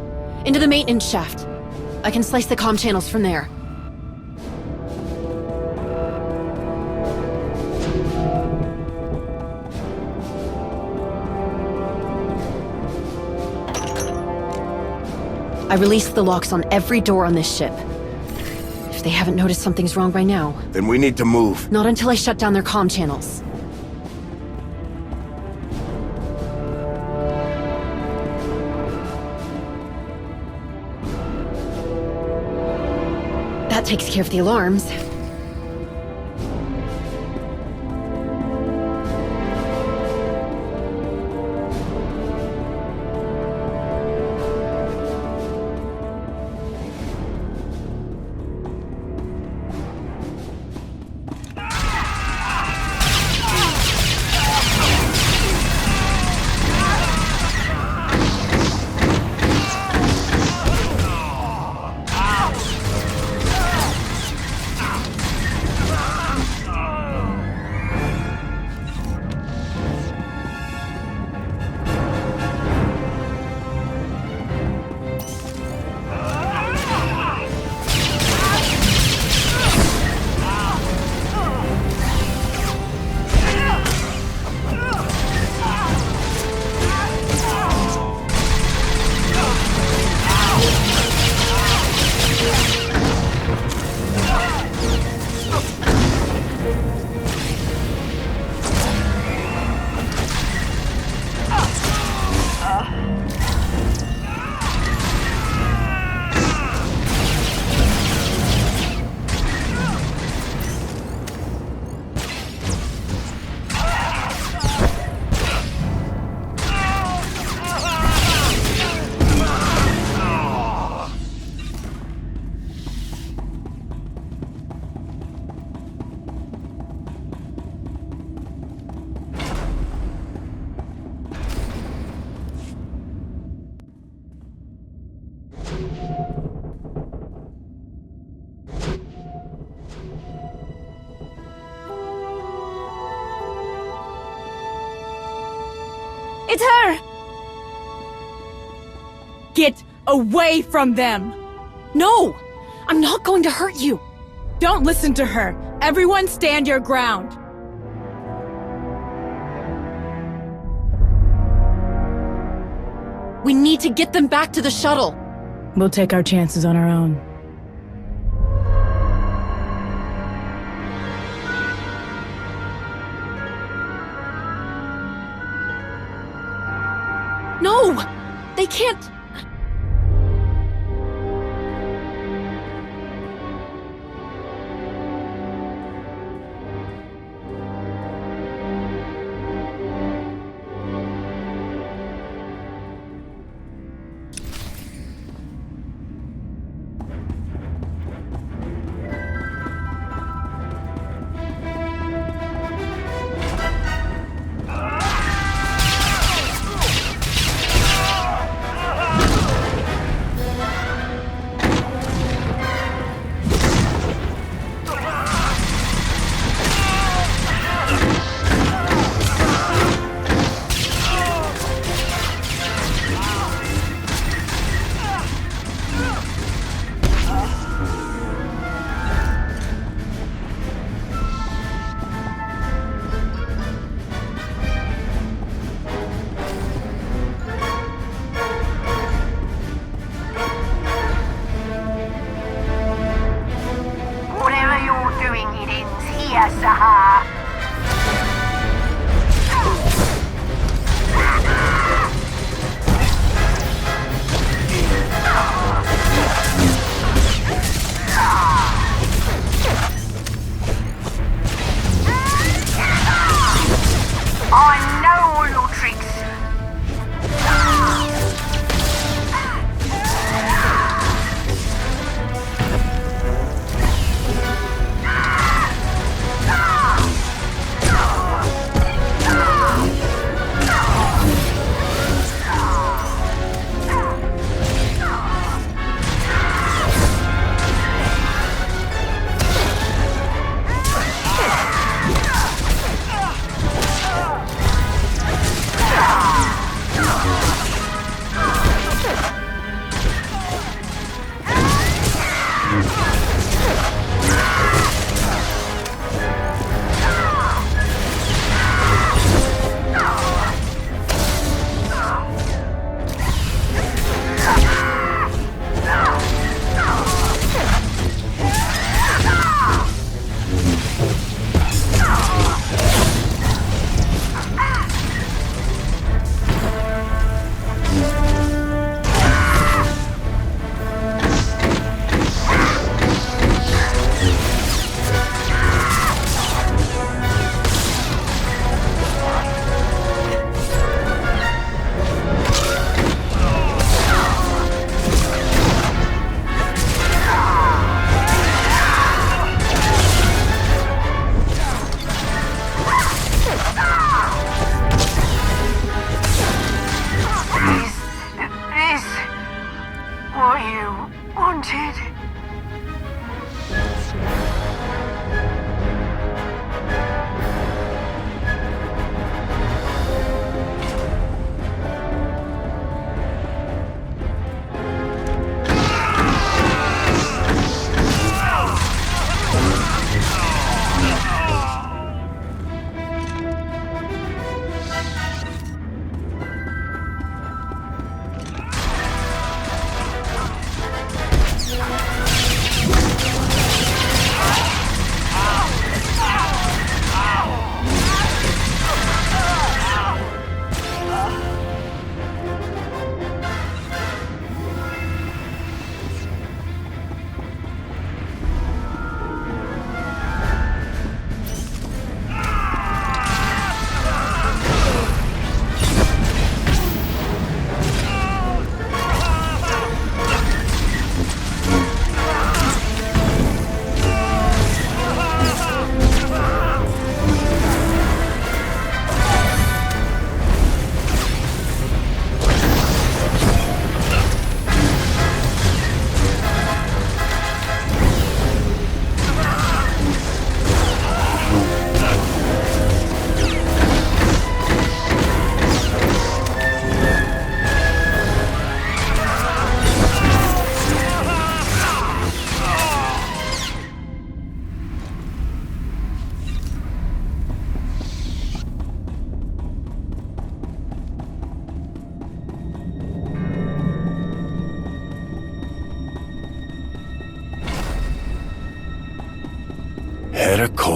Into the maintenance shaft. I can slice the comm channels from there. I released the locks on every door on this ship. If they haven't noticed something's wrong by now. Then we need to move. Not until I shut down their comm channels. That takes care of the alarms. It's her! Get away from them! No! I'm not going to hurt you! Don't listen to her! Everyone stand your ground! We need to get them back to the shuttle! We'll take our chances on our own. No! They can't...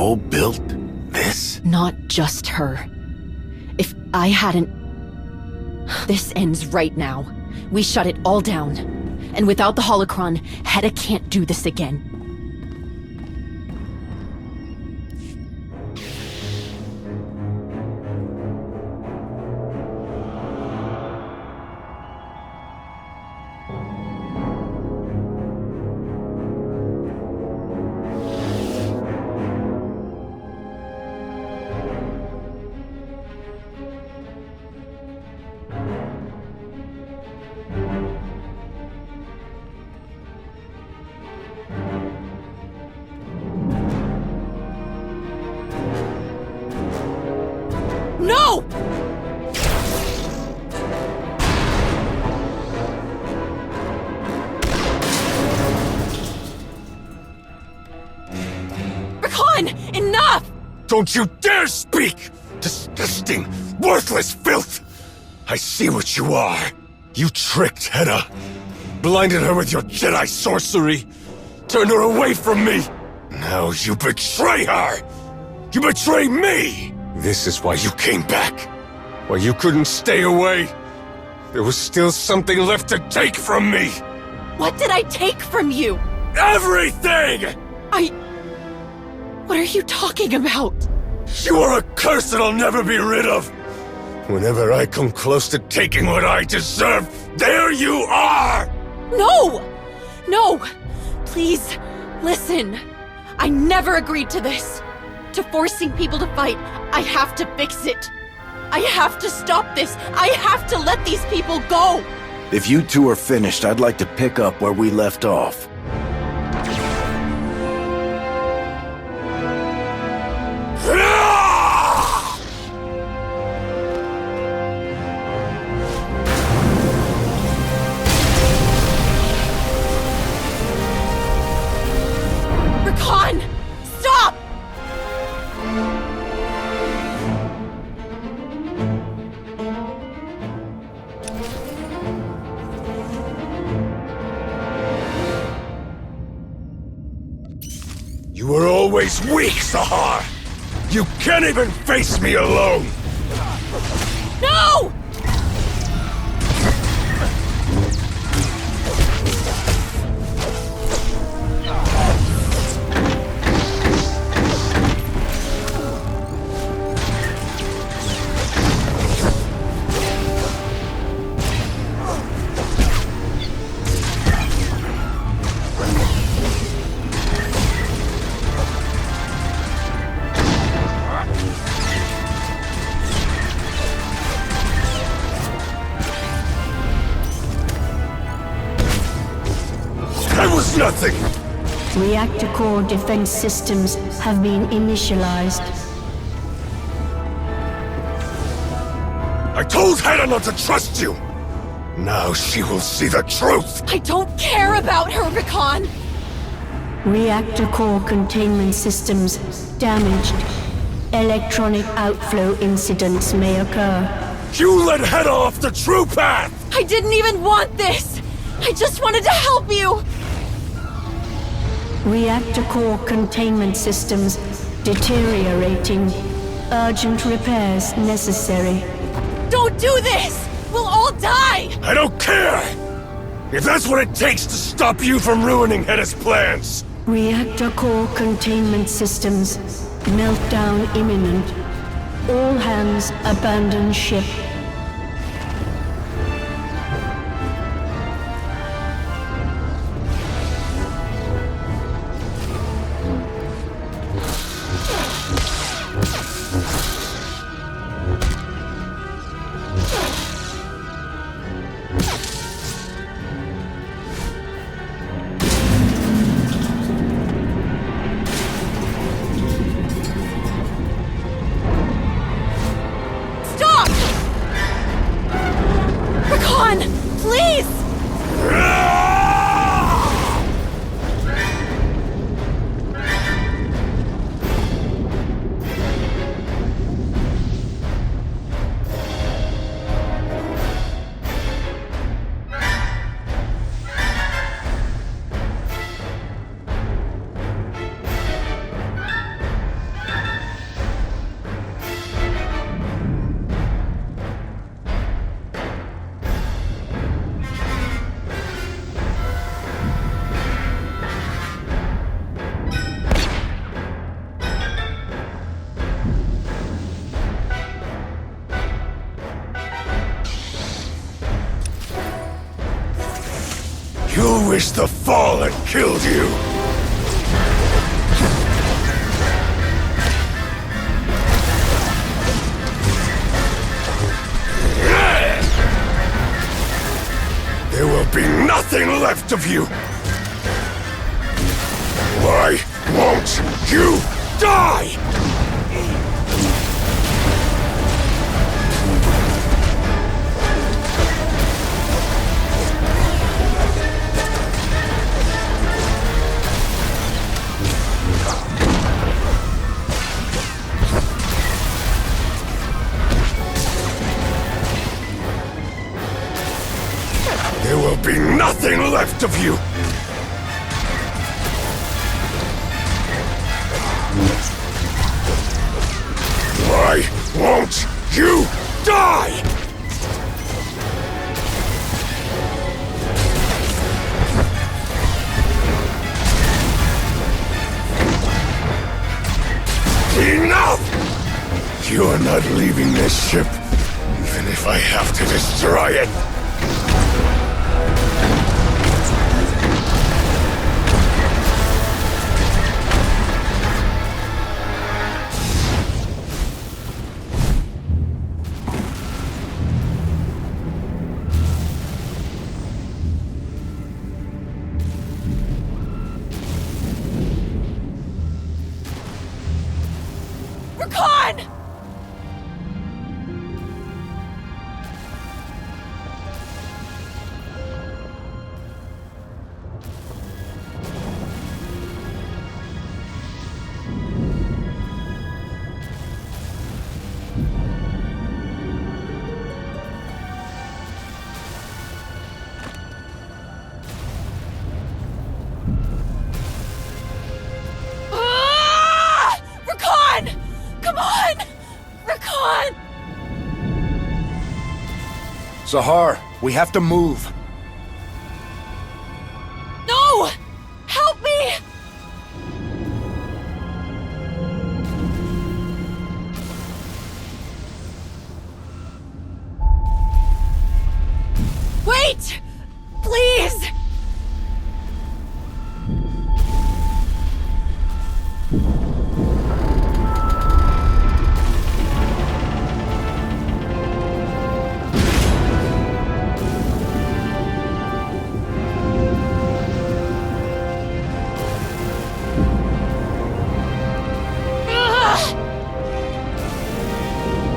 all built this? Not just her. If I hadn't... This ends right now. We shut it all down. And without the holocron, Hedda can't do this again. No! Ri'kan, enough! Don't you dare speak! Disgusting, worthless filth! I see what you are. You tricked Hedda. Blinded her with your Jedi sorcery. Turned her away from me. Now you betray her! You betray me! This is why you came back. Why you couldn't stay away. There was still something left to take from me. What did I take from you? Everything! What are you talking about? You are a curse that I'll never be rid of. Whenever I come close to taking what I deserve, there you are! No! No! Please, listen. I never agreed to this. To forcing people to fight. I have to fix it. I have to stop this. I have to let these people go. If you two are finished, I'd like to pick up where we left off. Ri'kan! Stop! You were always weak, Sahar! You can't even face me alone! No! Nothing! Reactor core defense systems have been initialized. I told Hedda not to trust you! Now she will see the truth! I don't care about her, Ri'kan! Reactor core containment systems damaged. Electronic outflow incidents may occur. You led Hedda off the true path! I didn't even want this! I just wanted to help you! Reactor core containment systems deteriorating. Urgent repairs necessary. Don't do this! We'll all die! I don't care! If that's what it takes to stop you from ruining Hedda's plans! Reactor core containment systems. Meltdown imminent. All hands abandon ship. You'll wish the fall had killed you! There will be nothing left of you! Why won't you die? There will be nothing left of you! Why won't you die? Enough! You're not leaving this ship, even if I have to destroy it. Ri'kan! Ri'kan! Come on! Ri'kan! Sahar, we have to move. No! Help me! Wait! Please!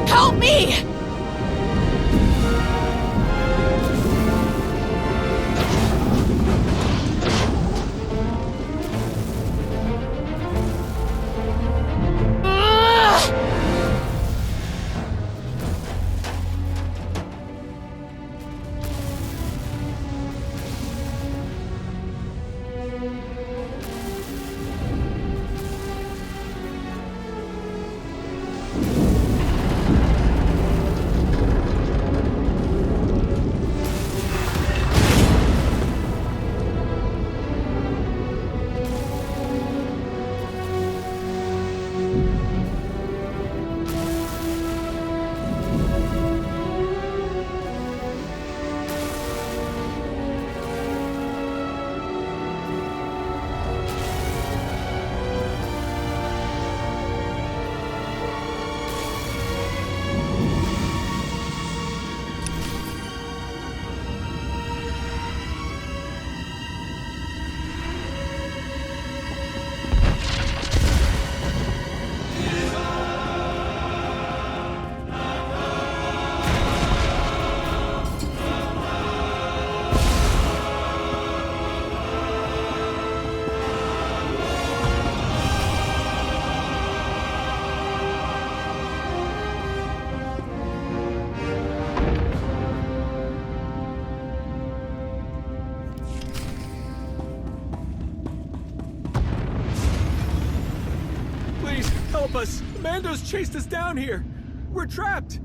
Help me! Please, help us! Mando's chased us down here! We're trapped!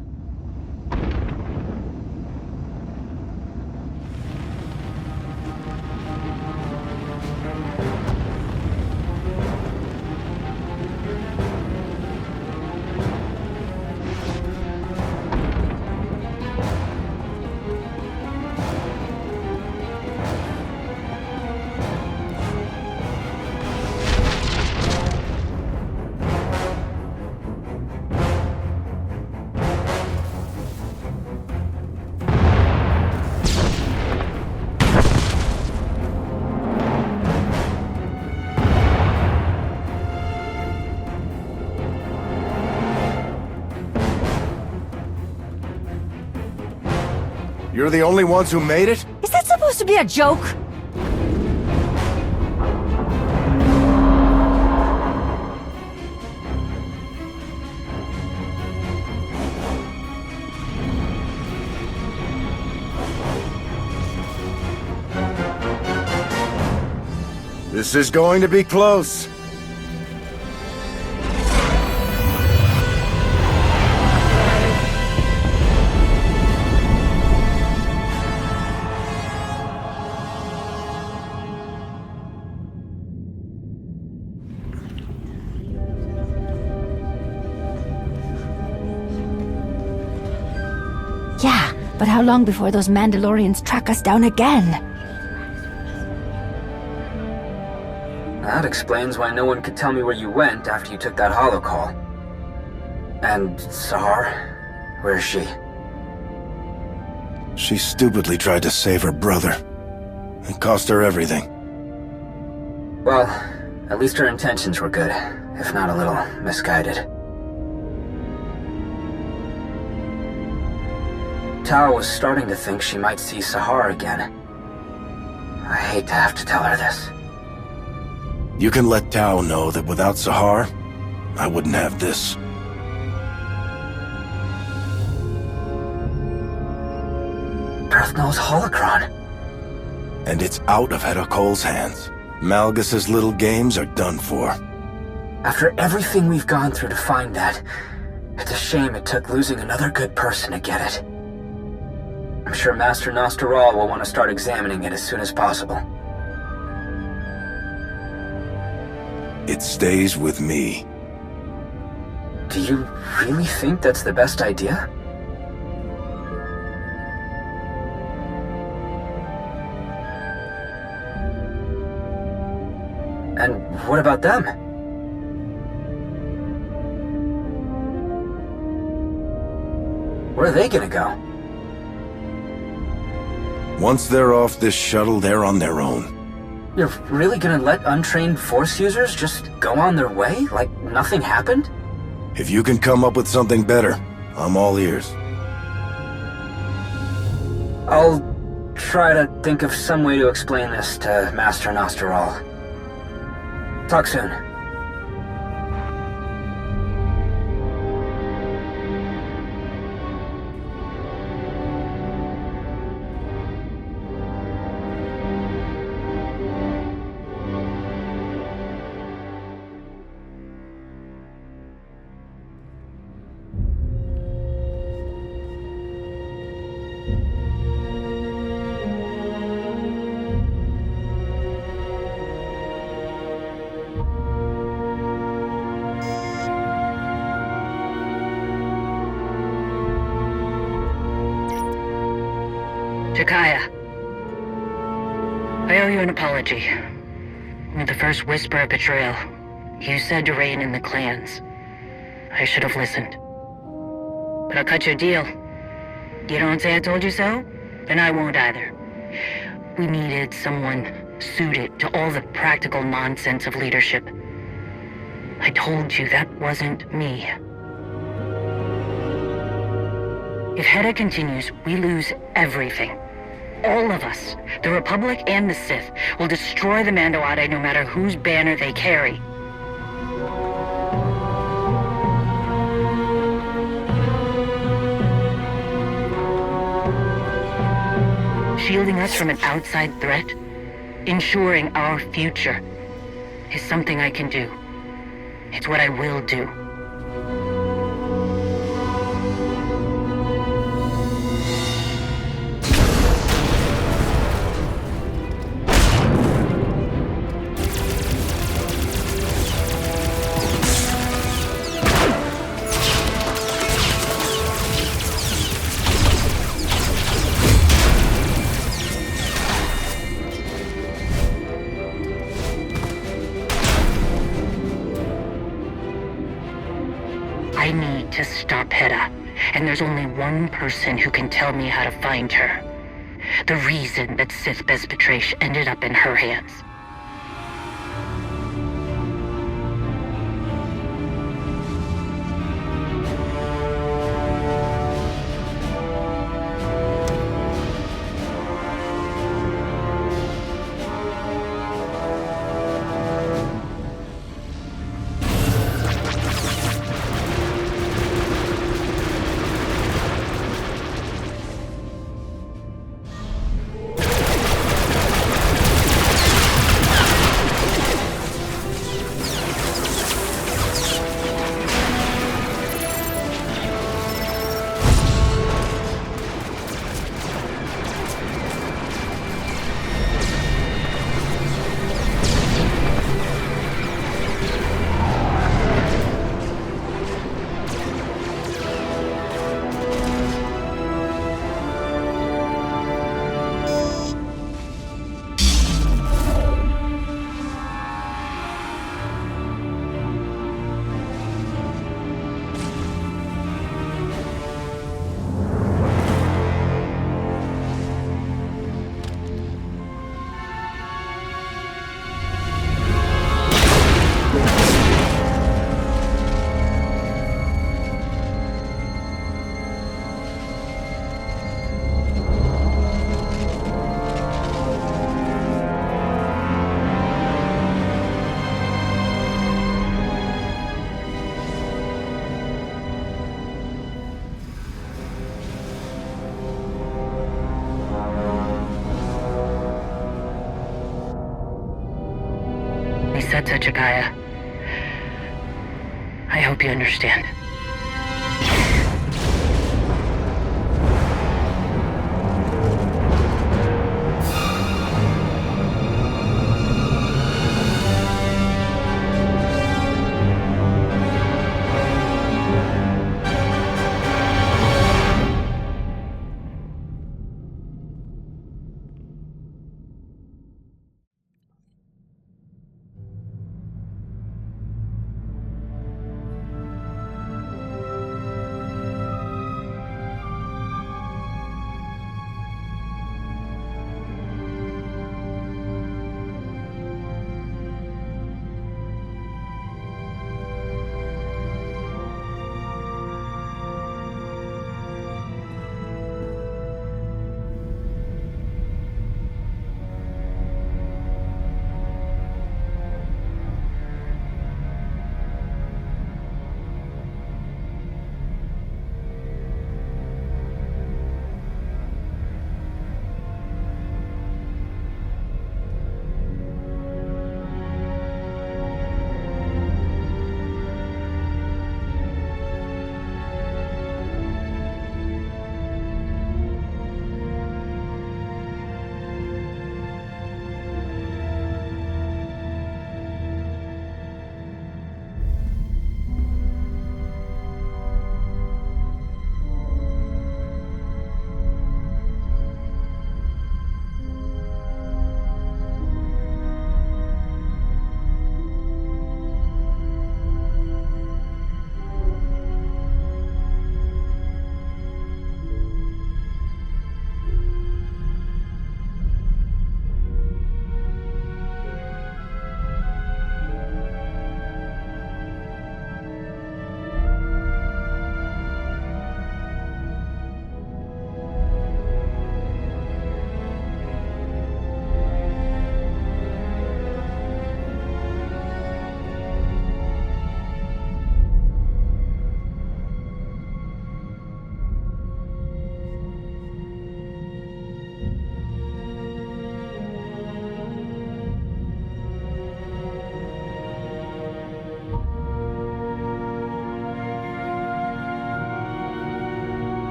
You're the only ones who made it? Is that supposed to be a joke? This is going to be close. Yeah, but how long before those Mandalorians track us down again? That explains why no one could tell me where you went after you took that holocall. And Sahar? Where is she? She stupidly tried to save her brother. It cost her everything. Well, at least her intentions were good, if not a little misguided. Tao was starting to think she might see Sahar again. I hate to have to tell her this. You can let Tao know that without Sahar, I wouldn't have this. Darth holocron. And it's out of Hedda Cole's hands. Malgus's little games are done for. After everything we've gone through to find that, it's a shame it took losing another good person to get it. I'm sure Master Gnost-Dural will want to start examining it as soon as possible. It stays with me. Do you really think that's the best idea? And what about them? Where are they gonna go? Once they're off this shuttle, they're on their own. You're really gonna let untrained Force users just go on their way, like nothing happened? If you can come up with something better, I'm all ears. I'll try to think of some way to explain this to Master Gnost-Dural. Talk soon. Jakaya, I owe you an apology. With the first whisper of betrayal, you said to rein in the clans. I should have listened. But I'll cut you a deal. You don't say I told you so? Then I won't either. We needed someone suited to all the practical nonsense of leadership. I told you that wasn't me. If Hedda continues, we lose everything. All of us, the Republic and the Sith, will destroy the Mando'Ade no matter whose banner they carry. Shielding us from an outside threat, ensuring our future, is something I can do. It's what I will do. I need to stop Hedda, and there's only one person who can tell me how to find her. The reason that Sith Bezpetrash ended up in her hands. said so, Jakaya. I hope you understand.